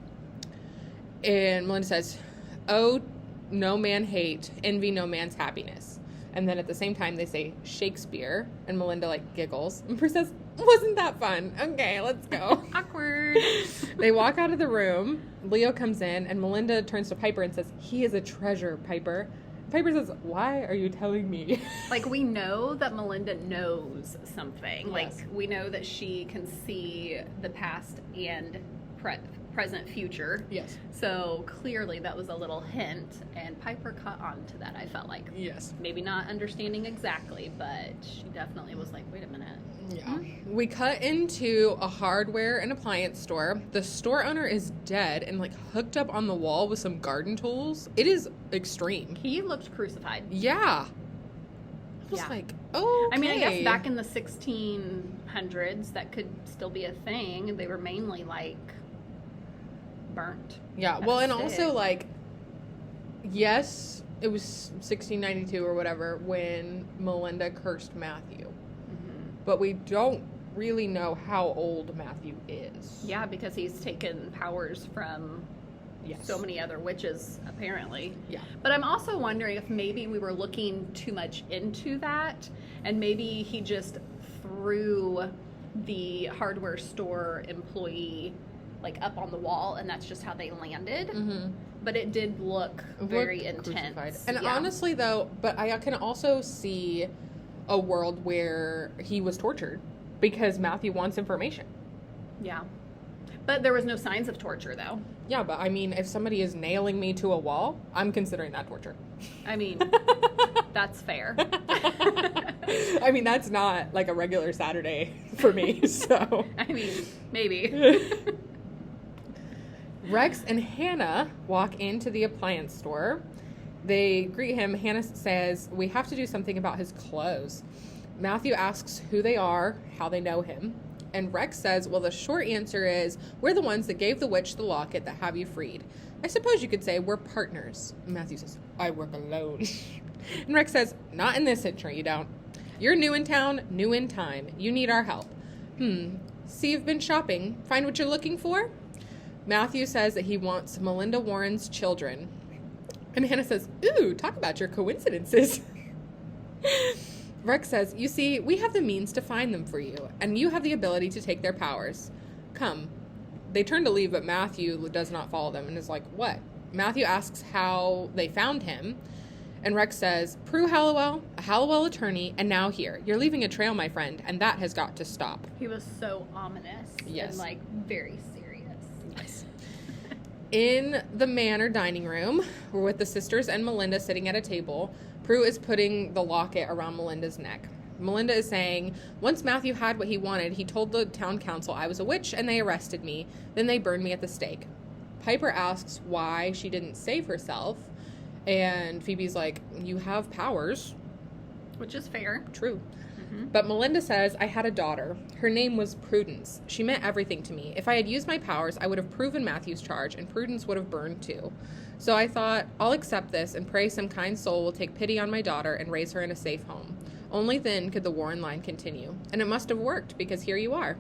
And Melinda says, oh, no man hate, envy no man's happiness. And then at the same time, they say Shakespeare, and Melinda, like, giggles. And Prue says, wasn't that fun? Okay, let's go. Awkward. They walk out of the room. Leo comes in, and Melinda turns to Piper and says, he is a treasure, Piper. Piper says, why are you telling me? Like, we know that Melinda knows something. Yes. Like, we know that she can see the past and present, future. Yes. So, clearly, that was a little hint, and Piper caught on to that, I felt like. Yes. Maybe not understanding exactly, but she definitely was like, wait a minute. Yeah. We cut into a hardware and appliance store. The store owner is dead and, like, hooked up on the wall with some garden tools. It is extreme. He looked crucified. Yeah. I was like, oh, I mean, I guess back in the 1600s, that could still be a thing. They were mainly, like, burnt. Yeah. Well, and also, like, yes, it was 1692 or whatever when Melinda cursed Matthew. But we don't really know how old Matthew is. Yeah, because he's taken powers from so many other witches, apparently. Yeah. But I'm also wondering if maybe we were looking too much into that, and maybe he just threw the hardware store employee, like, up on the wall, and that's just how they landed. Mm-hmm. But it did look very intense. Crucified. And honestly, though, but I can also see a world where he was tortured because Matthew wants information. Yeah. But there was no signs of torture, though. Yeah, but I mean, if somebody is nailing me to a wall, I'm considering that torture. I mean, that's fair. I mean, that's not like a regular Saturday for me, so. I mean, maybe. Rex and Hannah walk into the appliance store. They greet him. Hannah says, we have to do something about his clothes. Matthew asks who they are, how they know him. And Rex says, well, the short answer is, we're the ones that gave the witch the locket that have you freed. I suppose you could say we're partners. Matthew says, I work alone. And Rex says, not in this century, you don't. You're new in town, new in time. You need our help. See, you've been shopping. Find what you're looking for? Matthew says that he wants Melinda Warren's children. And Hannah says, ooh, talk about your coincidences. Rex says, you see, we have the means to find them for you, and you have the ability to take their powers. Come. They turn to leave, but Matthew does not follow them and is like, what? Matthew asks how they found him, and Rex says, Prue Halliwell, a Halliwell attorney, and now here. You're leaving a trail, my friend, and that has got to stop. He was so ominous and, like, very serious. Yes. In the manor dining room, we're with the sisters and Melinda sitting at a table. Prue is putting the locket around Melinda's neck. Melinda is saying, once Matthew had what he wanted, he told the town council I was a witch and they arrested me. Then they burned me at the stake. Piper asks why she didn't save herself. And Phoebe's like, you have powers. Which is fair. True. But Melinda says, I had a daughter. Her name was Prudence. She meant everything to me. If I had used my powers, I would have proven Matthew's charge, and Prudence would have burned too. So I thought, I'll accept this and pray some kind soul will take pity on my daughter and raise her in a safe home. Only then could the Warren line continue. And it must have worked, because here you are.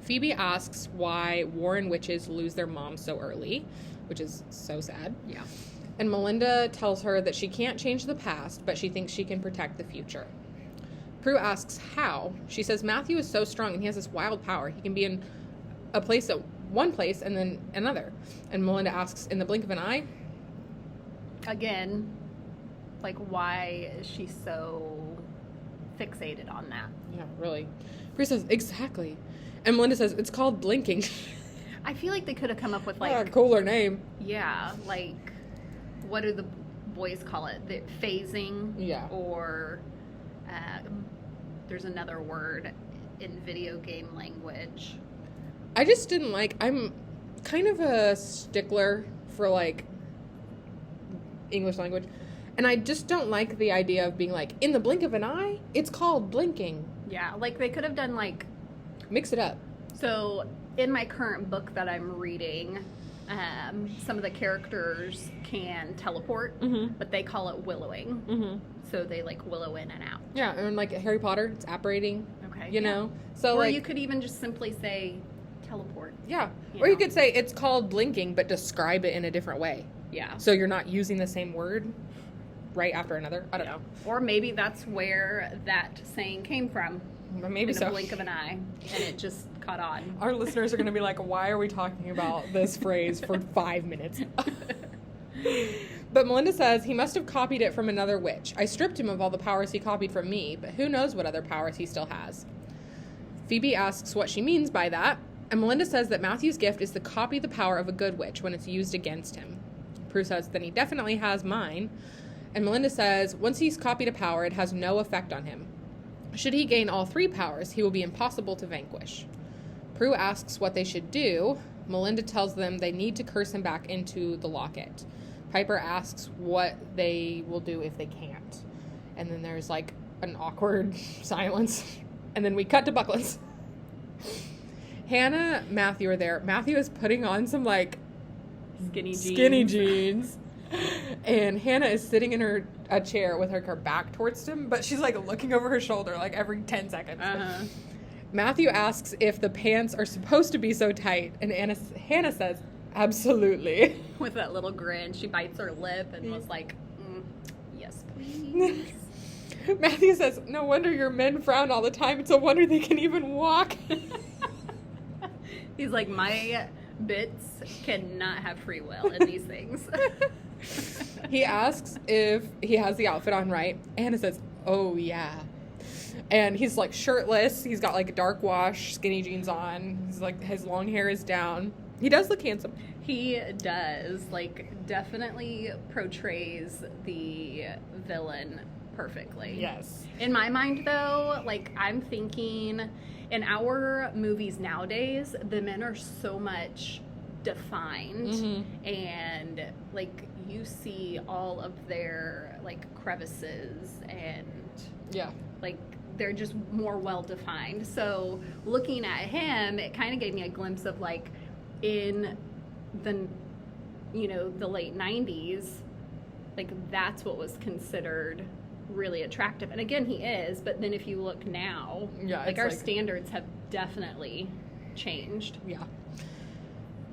Phoebe asks why Warren witches lose their moms so early, which is so sad. Yeah. And Melinda tells her that she can't change the past, but she thinks she can protect the future. Prue asks how. She says Matthew is so strong and he has this wild power. He can be in a place at one place and then another. And Melinda asks, in the blink of an eye? Again, like, why is she so fixated on that? Yeah, really. Prue says, exactly. And Melinda says, it's called blinking. I feel like they could have come up with, like... a cooler name. Yeah, like, what do the boys call it? The phasing? Yeah. Or... there's another word in video game language. I just didn't like... I'm kind of a stickler for, like, English language. And I just don't like the idea of being like, in the blink of an eye, it's called blinking. Yeah, like, they could have done, like... Mix it up. So, in my current book that I'm reading, some of the characters can teleport, but they call it willowing. So they like willow in and out. Yeah, and like Harry Potter, it's apparating. Okay. You know? So or like, you could even just simply say teleport. Yeah. Or you could say it's called blinking, but describe it in a different way. Yeah. So you're not using the same word right after another. I don't know. Or maybe that's where that saying came from. Maybe in a blink of an eye, and it just caught on. Our listeners are going to be like, why are we talking about this phrase for 5 minutes? But Melinda says he must have copied it from another witch. I stripped him of all the powers he copied from me, but who knows what other powers he still has. Phoebe asks what she means by that, and Melinda says that Matthew's gift is to copy the power of a good witch when it's used against him. Prue says then he definitely has mine, and Melinda says once he's copied a power, it has no effect on him. Should he gain all 3 powers, he will be impossible to vanquish. Prue asks what they should do. Melinda tells them they need to curse him back into the locket. Piper asks what they will do if they can't. And then there's like an awkward silence. And then we cut to Buckland's. Hannah, Matthew are there. Matthew is putting on some like skinny jeans. And Hannah is sitting in a chair with her back towards him, but she's like looking over her shoulder like every 10 seconds. Matthew asks if the pants are supposed to be so tight, and Hannah says, absolutely. With that little grin, she bites her lip and was like, yes, please. Matthew says, no wonder your men frown all the time. It's a wonder they can even walk. He's like, my bits cannot have free will in these things. He asks if he has the outfit on right. Hannah says, oh, yeah. And he's like shirtless. He's got like a dark wash, skinny jeans on. He's like, his long hair is down. He does look handsome. He does. Like, definitely portrays the villain perfectly. Yes. In my mind, though, like, I'm thinking in our movies nowadays, the men are so much defined and like you see all of their like crevices and like they're just more well defined. So looking at him, it kind of gave me a glimpse of like in the the late 90s, like that's what was considered really attractive. And again, he is, but then if you look now, like our standards have definitely changed.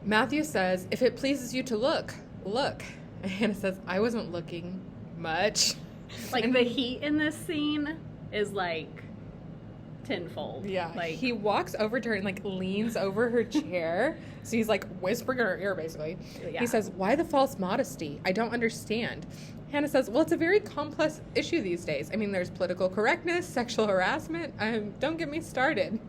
Matthew says, if it pleases you to look. And Hannah says, I wasn't looking much. Like, and the heat in this scene is, like, tenfold. Yeah. Like, he walks over to her and, like, leans over her chair. So he's, like, whispering in her ear, basically. Yeah. He says, why the false modesty? I don't understand. Hannah says, well, it's a very complex issue these days. I mean, there's political correctness, sexual harassment. Don't get me started.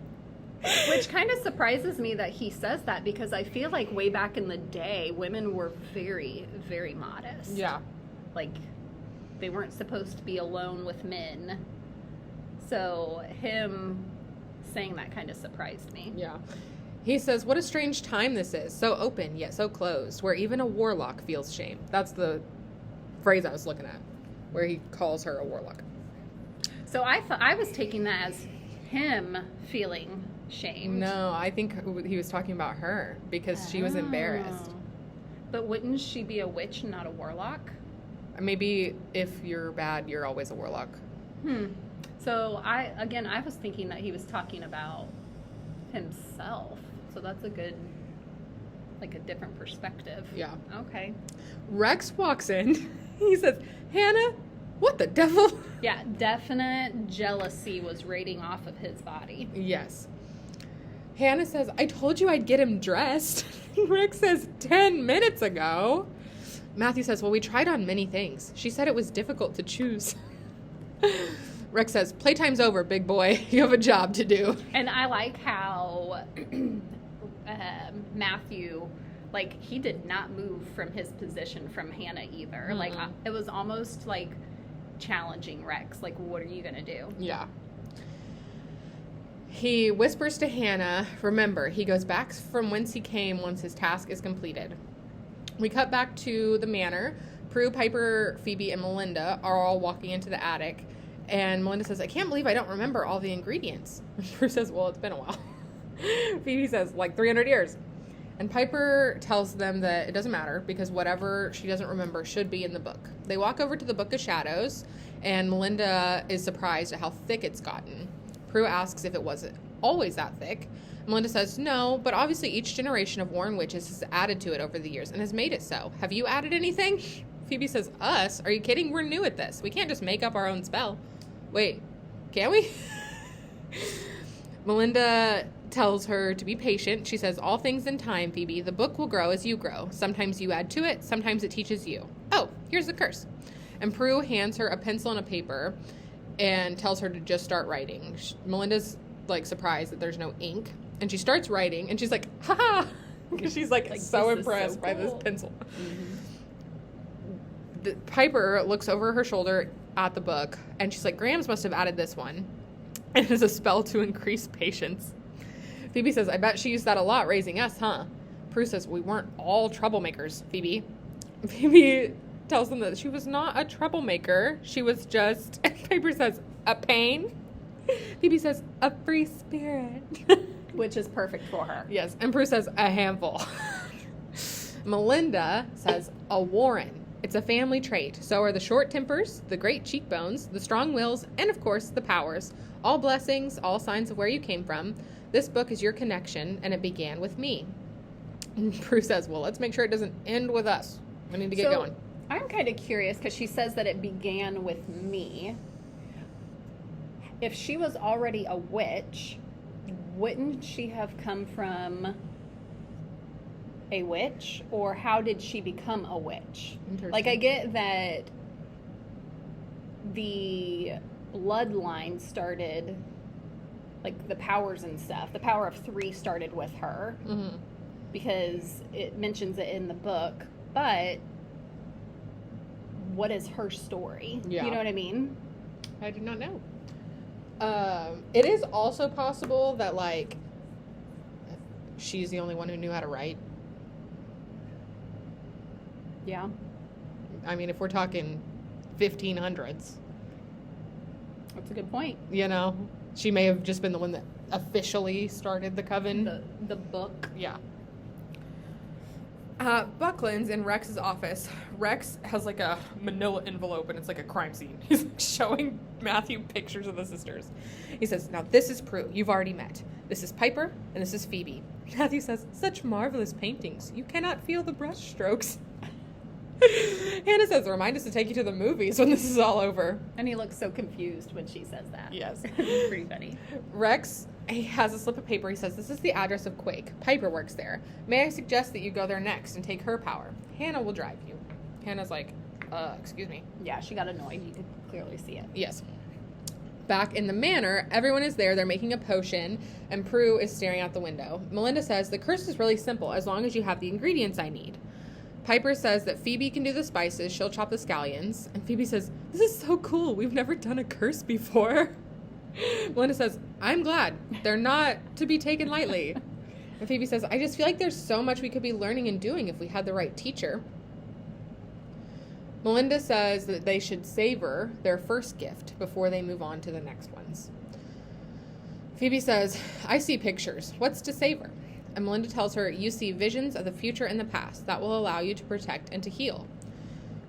Which kind of surprises me that he says that, because I feel like way back in the day, women were very, very modest. Yeah. Like, they weren't supposed to be alone with men. So him saying that kind of surprised me. Yeah. He says, what a strange time this is. So open, yet so closed, where even a warlock feels shame. That's the phrase I was looking at, where he calls her a warlock. So I was taking that as him feeling shamed. No, I think he was talking about her because she was embarrassed. But wouldn't she be a witch, not a warlock? Maybe if you're bad, you're always a warlock. So I was thinking that he was talking about himself. So that's a good, like a different perspective. Yeah. Okay. Rex walks in. He says, Hannah, what the devil? Yeah, definite jealousy was radiating off of his body. Yes. Hannah says, I told you I'd get him dressed. Rex says, 10 minutes ago. Matthew says, well, we tried on many things. She said it was difficult to choose. Rex says, playtime's over, big boy. You have a job to do. And I like how Matthew, like, he did not move from his position from Hannah either. Mm-hmm. Like, it was almost like challenging Rex. Like, what are you going to do? Yeah. He whispers to Hannah, remember, he goes back from whence he came once his task is completed. We cut back to the manor. Prue, Piper, Phoebe, and Melinda are all walking into the attic. And Melinda says, I can't believe I don't remember all the ingredients. Prue says, well, it's been a while. Phoebe says, like 300 years. And Piper tells them that it doesn't matter because whatever she doesn't remember should be in the book. They walk over to the Book of Shadows, and Melinda is surprised at how thick it's gotten. Prue asks if it wasn't always that thick. Melinda says no, but obviously each generation of Warren witches has added to it over the years and has made it so. Have you added anything? Phoebe says, us? Are you kidding? We're new at this. We can't just make up our own spell. Wait, can we? Melinda tells her to be patient. She says, all things in time, Phoebe. The book will grow as you grow. Sometimes you add to it. Sometimes it teaches you. Oh, here's the curse. And Prue hands her a pencil and a paper and tells her to just start writing. Melinda's like surprised that there's no ink. And she starts writing and she's like, ha! She's like so impressed by this pencil. Piper looks over her shoulder at the book and she's like, Grams must have added this one. And it is a spell to increase patience. Phoebe says, I bet she used that a lot raising us, huh? Prue says, we weren't all troublemakers, Phoebe. Phoebe tells them that she was not a troublemaker. She was just, and Piper says, a pain. Phoebe says, a free spirit. Which is perfect for her. Yes, and Prue says, a handful. Melinda says, a Warren. It's a family trait. So are the short tempers, the great cheekbones, the strong wills, and of course, the powers. All blessings, all signs of where you came from. This book is your connection, and it began with me. And Prue says, well, let's make sure it doesn't end with us. We need to get going. I'm kind of curious because she says that it began with me. If she was already a witch, wouldn't she have come from a witch? Or how did she become a witch? Like, I get that the bloodline started, like the powers and stuff. The power of 3 started with her because it mentions it in the book. But what is her story? Yeah. You know what I mean? I do not know. It is also possible that, like, she's the only one who knew how to write. Yeah. I mean, if we're talking 1500s. That's a good point. You know? She may have just been the one that officially started the coven. The book. Yeah. Buckland's in Rex's office. Rex has like a manila envelope and it's like a crime scene. He's like showing Matthew pictures of the sisters. He says, now this is Prue. You've already met. This is Piper and this is Phoebe. Matthew says, such marvelous paintings. You cannot feel the brush strokes. Hannah says, remind us to take you to the movies when this is all over. And he looks so confused when she says that. Yes. It's pretty funny. Rex, he has a slip of paper. He says, this is the address of Quake. Piper works there. May I suggest that you go there next and take her power? Hannah will drive you. Hannah's like, excuse me. Yeah, she got annoyed. You could clearly see it. Yes. Back in the manor, everyone is there. They're making a potion, and Prue is staring out the window. Melinda says, the curse is really simple as long as you have the ingredients I need. Piper says that Phoebe can do the spices. She'll chop the scallions. And Phoebe says, this is so cool. We've never done a curse before. Melinda says, I'm glad. They're not to be taken lightly. And Phoebe says, I just feel like there's so much we could be learning and doing if we had the right teacher. Melinda says that they should savor their first gift before they move on to the next ones. Phoebe says, I see pictures. What's to savor? And Melinda tells her, you see visions of the future and the past that will allow you to protect and to heal.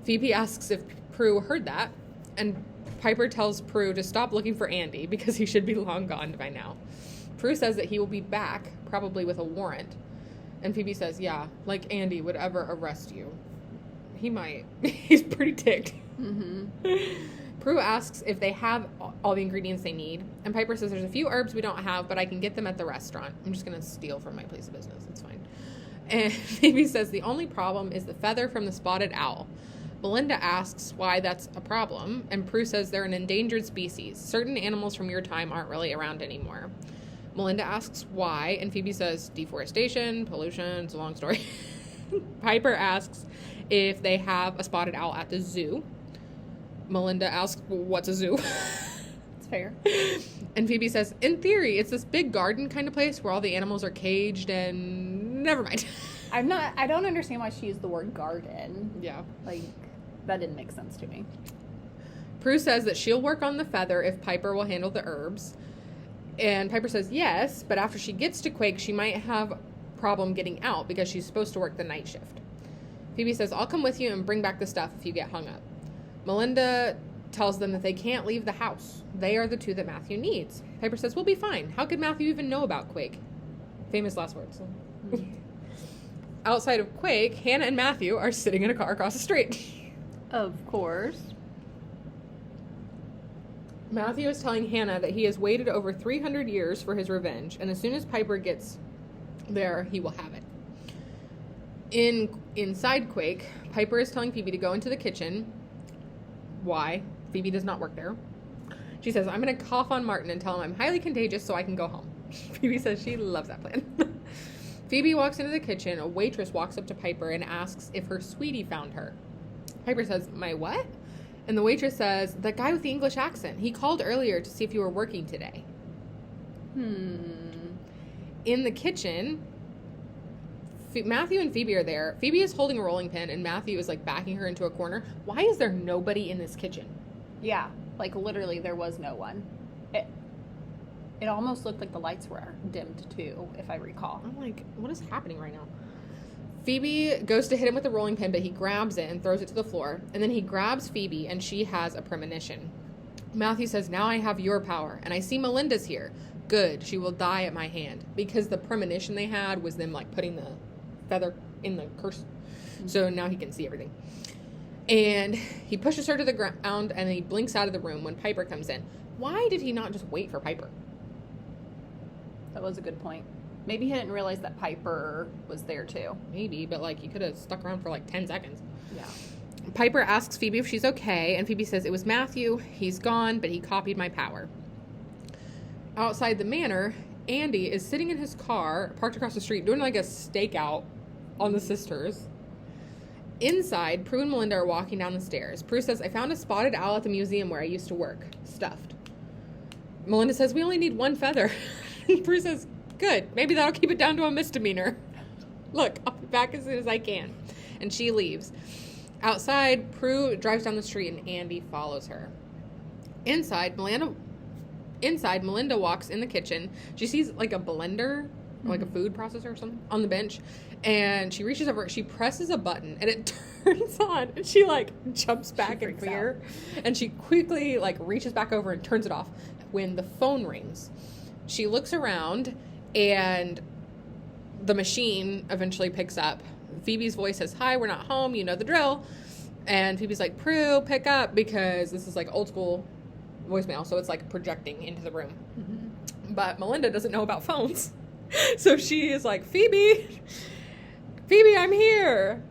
Phoebe asks if Prue heard that, and Piper tells Prue to stop looking for Andy because he should be long gone by now. Prue says that he will be back, probably with a warrant. And Phoebe says, yeah, like Andy would ever arrest you. He might. He's pretty ticked. Prue asks if they have all the ingredients they need, and Piper says there's a few herbs we don't have, but I can get them at the restaurant. I'm just going to steal from my place of business. It's fine. And Phoebe says the only problem is the feather from the spotted owl. Melinda asks why that's a problem, and Prue says they're an endangered species. Certain animals from your time aren't really around anymore. Melinda asks why, and Phoebe says deforestation, pollution, it's a long story. Piper asks if they have a spotted owl at the zoo. Melinda asks, well, what's a zoo? It's fair. And Phoebe says, in theory, it's this big garden kind of place where all the animals are caged and never mind. I don't understand why she used the word garden. Yeah. Like, that didn't make sense to me. Prue says that she'll work on the feather if Piper will handle the herbs. And Piper says yes, but after she gets to Quake, she might have problem getting out because she's supposed to work the night shift. Phoebe says, I'll come with you and bring back the stuff if you get hung up. Melinda tells them that they can't leave the house. They are the two that Matthew needs. Piper says, we'll be fine. How could Matthew even know about Quake? Famous last words. Outside of Quake, Hannah and Matthew are sitting in a car across the street. Of course. Matthew is telling Hannah that he has waited over 300 years for his revenge, and as soon as Piper gets there, he will have it. Inside Quake, Piper is telling Phoebe to go into the kitchen. Why? Phoebe does not work there. She says, I'm going to cough on Martin and tell him I'm highly contagious so I can go home. Phoebe says she loves that plan. Phoebe walks into the kitchen. A waitress walks up to Piper and asks if her sweetie found her. Piper says, my what? And the waitress says, the guy with the English accent. He called earlier to see if you were working today. In the kitchen, Matthew and Phoebe are there. Phoebe is holding a rolling pin, and Matthew is, like, backing her into a corner. Why is there nobody in this kitchen? Yeah, like, literally, there was no one. It almost looked like the lights were dimmed, too, if I recall. I'm like, what is happening right now? Phoebe goes to hit him with the rolling pin, but he grabs it and throws it to the floor. And then he grabs Phoebe, and she has a premonition. Matthew says, now I have your power, and I see Melinda's here. Good, she will die at my hand. Because the premonition they had was them, like, putting the feather in the curse. So now he can see everything. And he pushes her to the ground, and he blinks out of the room when Piper comes in. Why did he not just wait for Piper? That was a good point. Maybe he didn't realize that Piper was there, too. Maybe, but, like, he could have stuck around for, like, 10 seconds. Yeah. Piper asks Phoebe if she's okay, and Phoebe says, it was Matthew. He's gone, but he copied my power. Outside the manor, Andy is sitting in his car, parked across the street, doing, like, a stakeout on the sisters. Inside, Prue and Melinda are walking down the stairs. Prue says, I found a spotted owl at the museum where I used to work. Stuffed. Melinda says, we only need one feather. Prue says, good. Maybe that'll keep it down to a misdemeanor. Look, I'll be back as soon as I can. And she leaves. Outside, Prue drives down the street and Andy follows her. Inside, Melinda walks in the kitchen. She sees, like, a blender, or like a food processor or something, on the bench. And she reaches over, she presses a button, and it turns on. And she, like, jumps back in fear. And she quickly, like, reaches back over and turns it off when the phone rings. She looks around, and the machine eventually picks up. Phoebe's voice says, hi, we're not home, you know the drill. And Phoebe's like, Prue, pick up, because this is, like, old school voicemail, so it's, like, projecting into the room. Mm-hmm. But Melinda doesn't know about phones. So she is like, Phoebe, I'm here.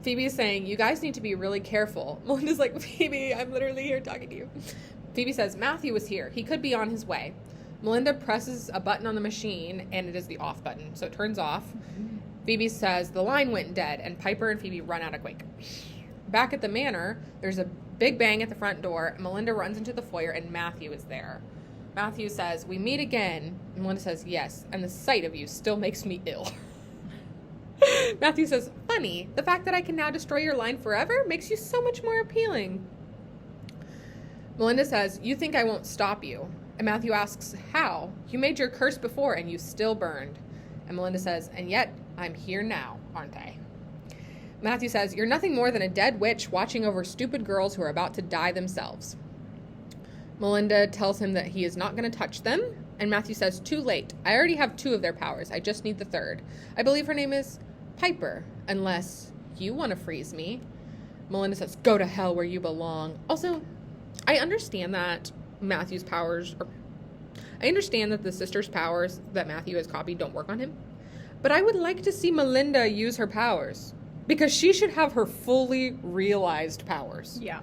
Phoebe's saying, you guys need to be really careful. Melinda's like, Phoebe, I'm literally here talking to you. Phoebe says, Matthew was here. He could be on his way. Melinda presses a button on the machine, and it is the off button, so it turns off. Mm-hmm. Phoebe says, the line went dead, and Piper and Phoebe run out of Quake. Back at the manor, there's a big bang at the front door. Melinda runs into the foyer, and Matthew is there. Matthew says, we meet again. And Melinda says, yes, and the sight of you still makes me ill. Matthew says, funny, the fact that I can now destroy your line forever makes you so much more appealing. Melinda says, you think I won't stop you. And Matthew asks, how? You made your curse before, and you still burned. And Melinda says, and yet I'm here now, aren't I? Matthew says, you're nothing more than a dead witch watching over stupid girls who are about to die themselves. Melinda tells him that he is not going to touch them, and Matthew says, too late. I already have 2 of their powers. I just need the 3rd. I believe her name is Piper, unless you want to freeze me. Melinda says, go to hell where you belong. Also, I understand that Matthew's powers, I understand that the sister's powers that Matthew has copied don't work on him, but I would like to see Melinda use her powers, because she should have her fully realized powers. Yeah.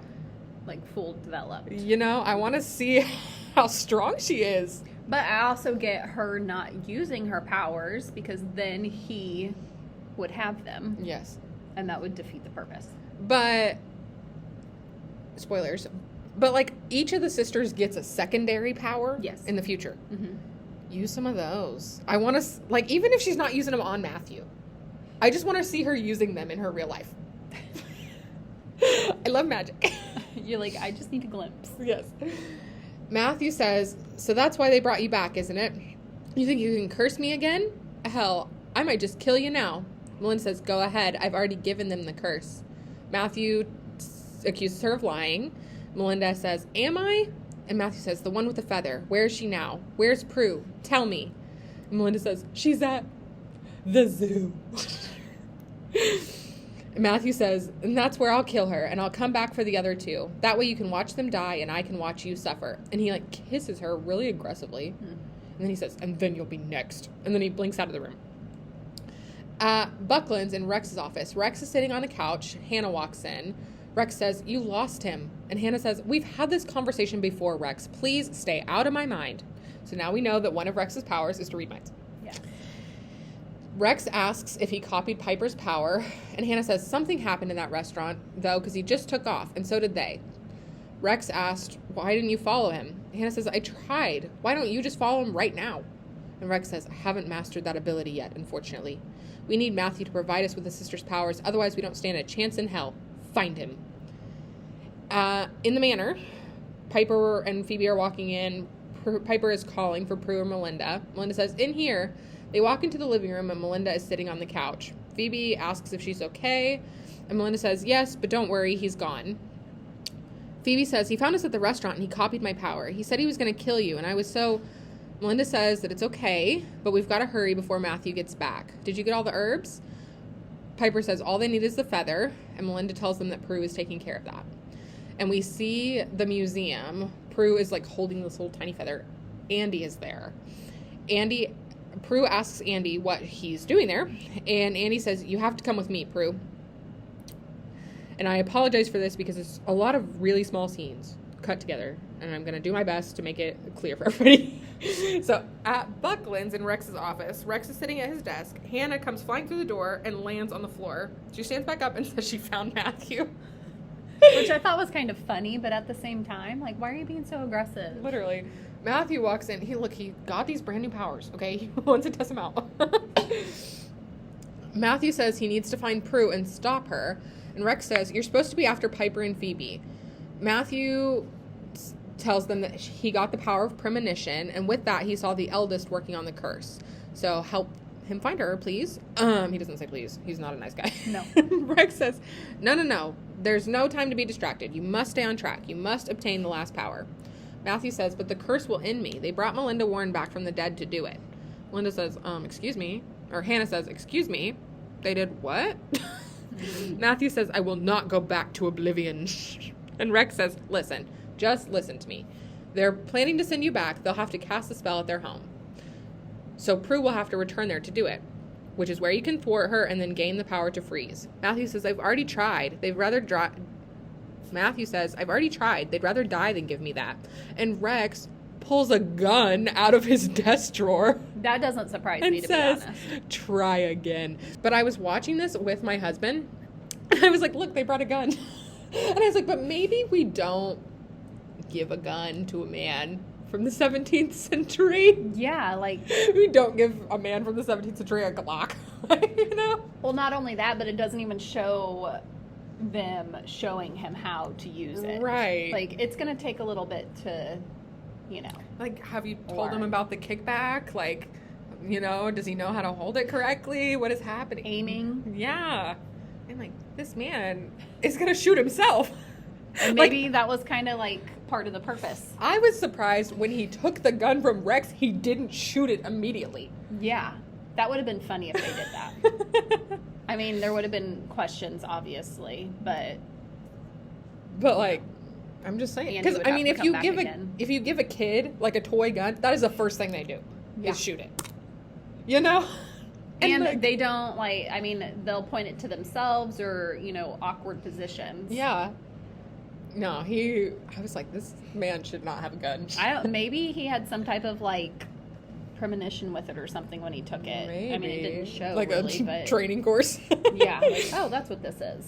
Like, full developed. You know, I want to see how strong she is. But I also get her not using her powers, because then he would have them. Yes. And that would defeat the purpose. But, spoilers, but, like, each of the sisters gets a secondary power. Yes. In the future. Mm-hmm. Use some of those. I want to, like, even if she's not using them on Matthew, I just want to see her using them in her real life. I love magic. You're like, I just need a glimpse. Yes. Matthew says, so that's why they brought you back, isn't it? You think you can curse me again? Hell, I might just kill you now. Melinda says, go ahead. I've already given them the curse. Matthew accuses her of lying. Melinda says, am I? And Matthew says, the one with the feather. Where is she now? Where's Prue? Tell me. And Melinda says, she's at the zoo. And Matthew says, and that's where I'll kill her, and I'll come back for the other two. That way you can watch them die, and I can watch you suffer. And he, like, kisses her really aggressively. And then he says, and then you'll be next. And then he blinks out of the room. Buckland's in Rex's office. Rex is sitting on a couch. Hannah walks in. Rex says, you lost him. And Hannah says, we've had this conversation before, Rex. Please stay out of my mind. So now we know that one of Rex's powers is to read minds. Yes. Rex asks if he copied Piper's power, and Hannah says something happened in that restaurant, though, because he just took off, and so did they. Rex asked, why didn't you follow him? Hannah says, I tried. Why don't you just follow him right now? And Rex says, I haven't mastered that ability yet, unfortunately. We need Matthew to provide us with his sister's powers, otherwise we don't stand a chance in hell. Find him. In the manor, Piper and Phoebe are walking in. Piper is calling for Prue or Melinda. Melinda says, in here. They walk into the living room, and Melinda is sitting on the couch. Phoebe asks if she's okay, and Melinda says, yes, but don't worry, he's gone. Phoebe says, he found us at the restaurant, and he copied my power. He said he was going to kill you, and I was so... Melinda says that it's okay, but we've got to hurry before Matthew gets back. Did you get all the herbs? Piper says all they need is the feather, and Melinda tells them that Prue is taking care of that. And we see the museum. Prue is, like, holding this little tiny feather. Andy is there. Prue asks Andy what he's doing there, and Andy says, you have to come with me, Prue. And I apologize for this because it's a lot of really small scenes cut together, and I'm going to do my best to make it clear for everybody. So, at Buckland's in Rex's office, Rex is sitting at his desk. Hannah comes flying through the door and lands on the floor. She stands back up and says she found Matthew. Which I thought was kind of funny, but at the same time, like, why are you being so aggressive? Literally. Matthew walks in. He got these brand new powers, okay? He wants to test them out. Matthew says he needs to find Prue and stop her. And Rex says, you're supposed to be after Piper and Phoebe. Matthew tells them that he got the power of premonition, and with that, he saw the eldest working on the curse. So help him find her, please. He doesn't say please. He's not a nice guy. No. Rex says, no. There's no time to be distracted. You must stay on track. You must obtain the last power. Matthew says, but the curse will end me. They brought Melinda Warren back from the dead to do it. Melinda says, excuse me. Or Hannah says, excuse me. They did what? Matthew says, I will not go back to oblivion. And Rex says, listen, just listen to me. They're planning to send you back. They'll have to cast the spell at their home. So Prue will have to return there to do it, which is where you can thwart her and then gain the power to freeze. Matthew says, I've already tried. Matthew says, I've already tried. They'd rather die than give me that. And Rex pulls a gun out of his desk drawer. That doesn't surprise me, to be honest. Try again. But I was watching this with my husband, and I was like, look, they brought a gun. And I was like, but maybe we don't give a gun to a man from the 17th century. Yeah, like... We don't give a man from the 17th century a Glock, you know? Well, not only that, but it doesn't even show them showing him how to use it. Right. Like, it's going to take a little bit to, you know. Like, have you told him about the kickback? Like, you know, does he know how to hold it correctly? What is happening? Aiming. Yeah. I'm like, this man is going to shoot himself. And maybe that was kind of like part of the purpose. I was surprised when he took the gun from Rex, he didn't shoot it immediately. Yeah. That would have been funny if they did that. I mean, there would have been questions, obviously, but like, I'm just saying, because I mean, if you give a kid like a toy gun, that is the first thing they do is shoot it. You know, and they don't like. I mean, they'll point it to themselves or awkward positions. Yeah. No, I was like, this man should not have a gun. Maybe he had some type of like premonition with it or something when he took it. Maybe. I mean, it didn't show like really, a training course. Yeah. Like, oh, that's what this is.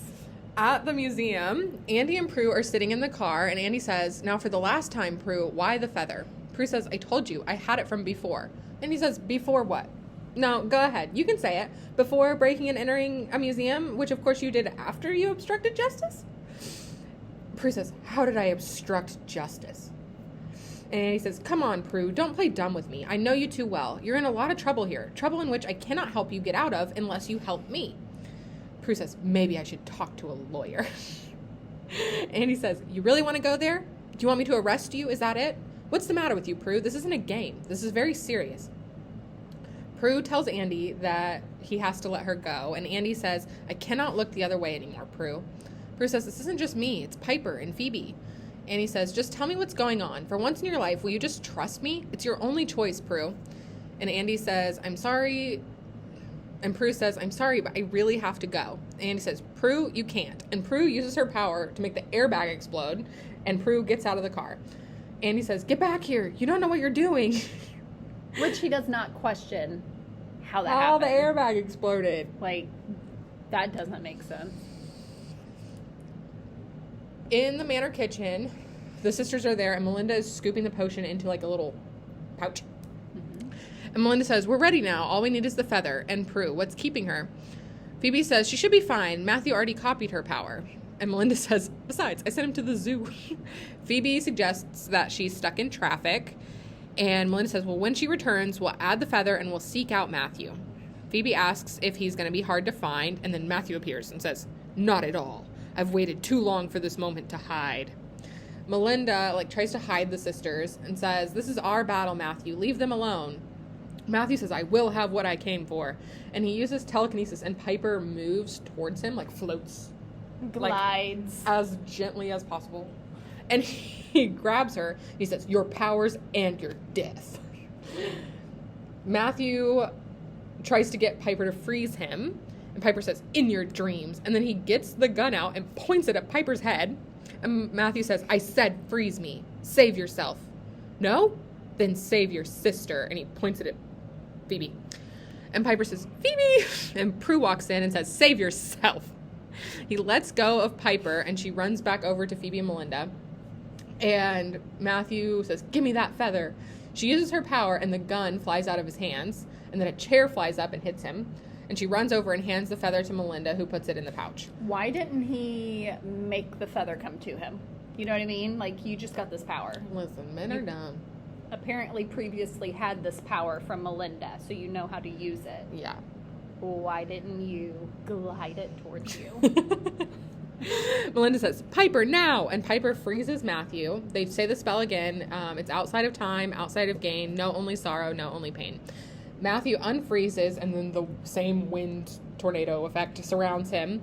At the museum, Andy and Prue are sitting in the car, and Andy says, now for the last time, Prue, why the feather? Prue says, I told you, I had it from before. And he says, before what? No, go ahead. You can say it. Before breaking and entering a museum, which of course you did after you obstructed justice? Prue says, how did I obstruct justice? And he says, come on, Prue, don't play dumb with me. I know you too well. You're in a lot of trouble here. Trouble in which I cannot help you get out of unless you help me. Prue says, maybe I should talk to a lawyer. Andy says, you really want to go there? Do you want me to arrest you? Is that it? What's the matter with you, Prue? This isn't a game. This is very serious. Prue tells Andy that he has to let her go, and Andy says, I cannot look the other way anymore, Prue. Prue says, this isn't just me. It's Piper and Phoebe. Andy says, just tell me what's going on. For once in your life, will you just trust me? It's your only choice, Prue. And Andy says, I'm sorry. And Prue says, I'm sorry, but I really have to go. And Andy says, Prue, you can't. And Prue uses her power to make the airbag explode, and Prue gets out of the car. Andy says, get back here. You don't know what you're doing. Which he does not question how that How happened. the airbag exploded. Like, that doesn't make sense. In the manor kitchen, the sisters are there, and Melinda is scooping the potion into like a little pouch. Mm-hmm. And Melinda says, we're ready now. All we need is the feather. And Prue, what's keeping her? Phoebe says, she should be fine. Matthew already copied her power. And Melinda says, besides, I sent him to the zoo. Phoebe suggests that she's stuck in traffic. And Melinda says, well, when she returns, we'll add the feather and we'll seek out Matthew. Phoebe asks if he's going to be hard to find. And then Matthew appears and says, not at all. I've waited too long for this moment to hide. Melinda, tries to hide the sisters and says, this is our battle, Matthew. Leave them alone. Matthew says, I will have what I came for. And he uses telekinesis, and Piper moves towards him, floats. Glides. As gently as possible. And he grabs her. He says, your powers and your death. Matthew tries to get Piper to freeze him. And Piper says, in your dreams. And then he gets the gun out and points it at Piper's head. And Matthew says, I said freeze me. Save yourself. No? Then save your sister. And he points it at Phoebe. And Piper says, Phoebe! And Prue walks in and says, save yourself. He lets go of Piper, and she runs back over to Phoebe and Melinda. And Matthew says, give me that feather. She uses her power, and the gun flies out of his hands. And then a chair flies up and hits him. And she runs over and hands the feather to Melinda, who puts it in the pouch. Why didn't he make the feather come to him? You know what I mean? You just got this power. Listen, men are dumb. Apparently previously had this power from Melinda, so you know how to use it. Yeah. Why didn't you glide it towards you? Melinda says, Piper, now! And Piper freezes Matthew. They say the spell again. It's outside of time, outside of gain, no only sorrow, no only pain. Matthew unfreezes, and then the same wind tornado effect surrounds him.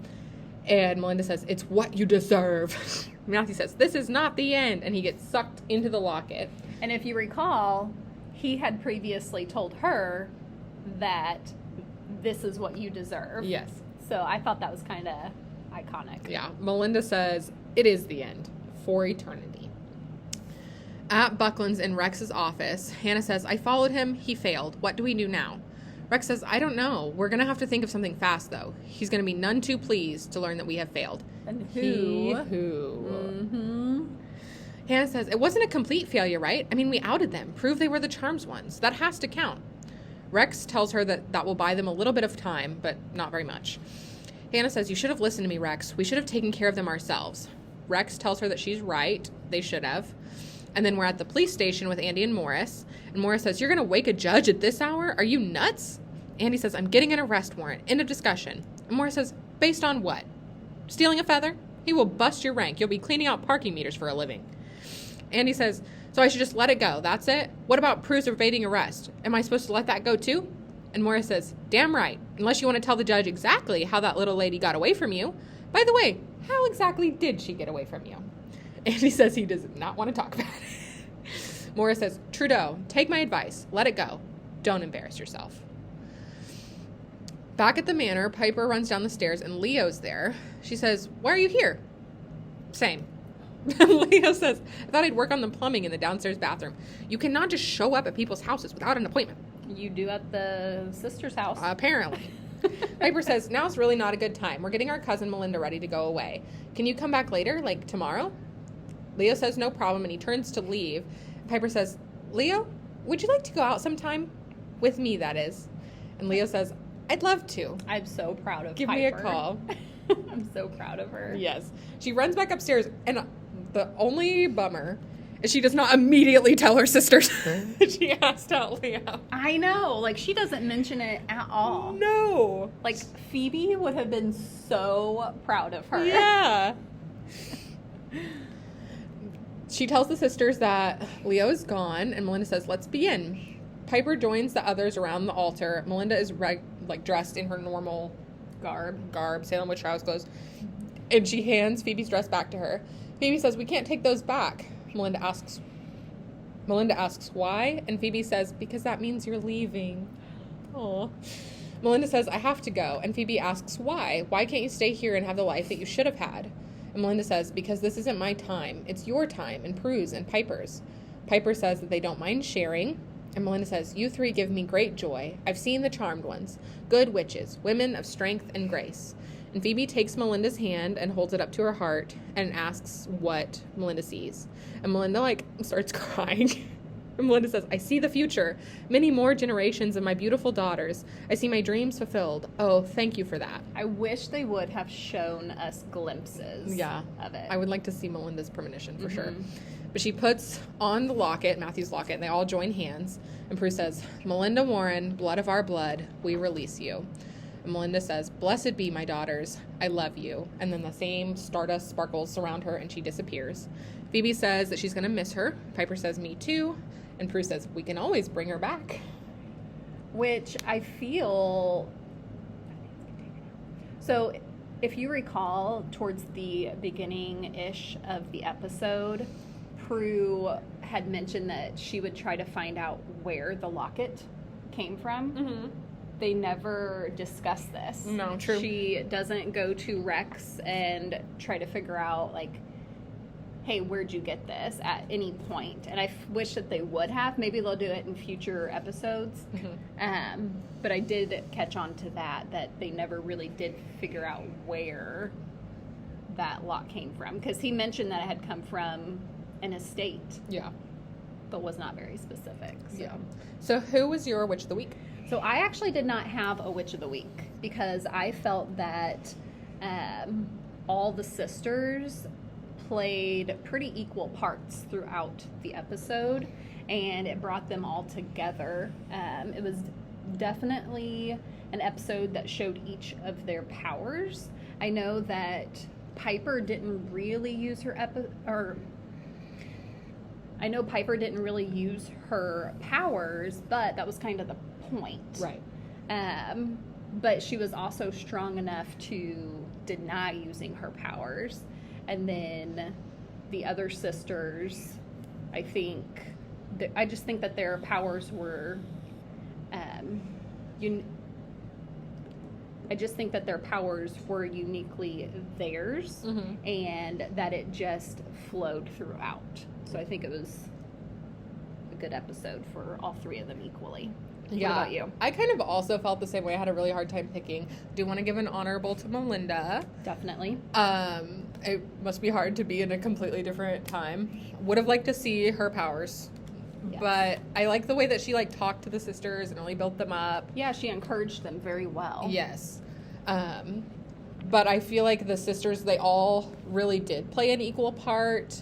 And Melinda says, it's what you deserve. Matthew says, this is not the end. And he gets sucked into the locket. And if you recall, he had previously told her that this is what you deserve. Yes. So I thought that was kind of iconic. Yeah. Melinda says, it is the end for eternity. At Buckland's in Rex's office, Hannah says, I followed him. He failed. What do we do now? Rex says, I don't know. We're going to have to think of something fast, though. He's going to be none too pleased to learn that we have failed. And who? Mm-hmm. Hannah says, it wasn't a complete failure, right? I mean, we outed them, proved they were the charms ones. That has to count. Rex tells her that will buy them a little bit of time, but not very much. Hannah says, you should have listened to me, Rex. We should have taken care of them ourselves. Rex tells her that she's right. They should have. And then we're at the police station with Andy and Morris. And Morris says, you're going to wake a judge at this hour? Are you nuts? Andy says, I'm getting an arrest warrant. End of discussion. And Morris says, based on what? Stealing a feather? He will bust your rank. You'll be cleaning out parking meters for a living. Andy says, so I should just let it go. That's it? What about Prue's evading arrest? Am I supposed to let that go too? And Morris says, damn right. Unless you want to tell the judge exactly how that little lady got away from you. By the way, how exactly did she get away from you? Andy says he does not want to talk about it. Morris says, Trudeau, take my advice. Let it go. Don't embarrass yourself. Back at the manor, Piper runs down the stairs and Leo's there. She says, why are you here? Same. Leo says, I thought I'd work on the plumbing in the downstairs bathroom. You cannot just show up at people's houses without an appointment. You do at the sister's house. Apparently. Piper says, now's really not a good time. We're getting our cousin Melinda ready to go away. Can you come back later, tomorrow? Leo says no problem, and he turns to leave. Piper says, Leo, would you like to go out sometime? With me, that is. And Leo says, I'd love to. I'm so proud of Give Piper. me a call. I'm so proud of her. Yes. She runs back upstairs, and the only bummer She does not immediately tell her sisters she asked out Leo. I know. Like, she doesn't mention it at all. No. Like, Phoebe would have been so proud of her. Yeah. She tells the sisters that Leo is gone, and Melinda says, let's begin. Piper joins the others around the altar. Melinda is dressed in her normal garb, Salem Witch Trials clothes, and she hands Phoebe's dress back to her. Phoebe says, we can't take those back. Melinda asks why, and Phoebe says, because that means you're leaving. Aw. Melinda says, I have to go, and Phoebe asks why. Why can't you stay here and have the life that you should have had? And Melinda says, because this isn't my time. It's your time, and Prue's, and Piper's. Piper says that they don't mind sharing, and Melinda says, you three give me great joy. I've seen the charmed ones, good witches, women of strength and grace. And Phoebe takes Melinda's hand and holds it up to her heart and asks what Melinda sees. And Melinda, starts crying. And Melinda says, I see the future. Many more generations of my beautiful daughters. I see my dreams fulfilled. Oh, thank you for that. I wish they would have shown us glimpses of it. I would like to see Melinda's premonition for sure. But she puts on the locket, Matthew's locket, and they all join hands. And Prue says, Melinda Warren, blood of our blood, we release you. And Melinda says, blessed be my daughters, I love you. And then the same stardust sparkles surround her and she disappears. Phoebe says that she's going to miss her. Piper says, me too. And Prue says, we can always bring her back. Which I feel... So, if you recall, towards the beginning-ish of the episode, Prue had mentioned that she would try to find out where the locket came from. Mm-hmm. They never discuss this. No, true. She doesn't go to Rex and try to figure out, hey, where'd you get this at any point? And I wish that they would have. Maybe they'll do it in future episodes. Mm-hmm. But I did catch on to that they never really did figure out where that lock came from. Because he mentioned that it had come from an estate. Yeah. But was not very specific. So. Yeah. So who was your Witch of the Week? So I actually did not have a Witch of the Week because I felt that all the sisters played pretty equal parts throughout the episode, and it brought them all together. It was definitely an episode that showed each of their powers. I know that Piper didn't really use her I know Piper didn't really use her powers, but that was kind of the point. Right. But she was also strong enough to deny using her powers. And then the other sisters, I just think that their powers were, uniquely theirs, mm-hmm. and that it just flowed throughout. So I think it was a good episode for all three of them equally. Yeah. What about you? I kind of also felt the same way. I had a really hard time picking. Do want to give an honorable to Melinda. Definitely. It must be hard to be in a completely different time. Would have liked to see her powers. Yes. But I like the way that she talked to the sisters and really built them up. Yeah, she encouraged them very well. Yes. But I feel like the sisters, they all really did play an equal part.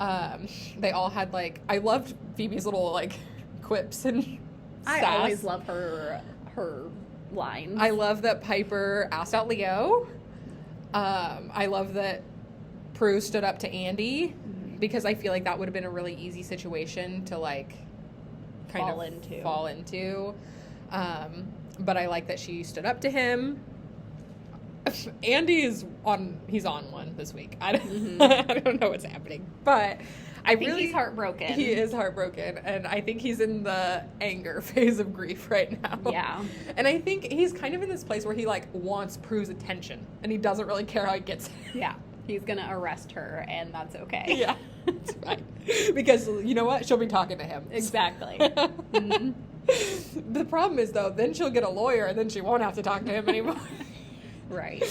They all had I loved Phoebe's little quips and I sass. always love her lines. I love that Piper asked out Leo. I love that Prue stood up to Andy, mm-hmm. because I feel like that would have been a really easy situation to fall into. But I like that she stood up to him. Andy he's on one this week. I don't know what's happening, but I think he's heartbroken. He is heartbroken, and I think he's in the anger phase of grief right now. Yeah. And I think he's kind of in this place where he wants Prue's attention, and he doesn't really care how he gets it. Yeah. He's gonna arrest her, and that's okay. Yeah, it's fine. Because you know what? She'll be talking to him. Exactly. Mm-hmm. The problem is, though, then she'll get a lawyer, and then she won't have to talk to him anymore. Right.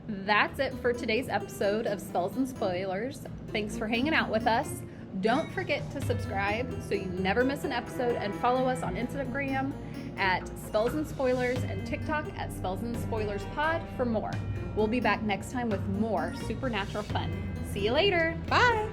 That's it for today's episode of Spells and Spoilers. Thanks for hanging out with us. Don't forget to subscribe so you never miss an episode, and follow us on Instagram at Spells and Spoilers and TikTok at Spells and Spoilers Pod for more. We'll be back next time with more supernatural fun. See you later. Bye.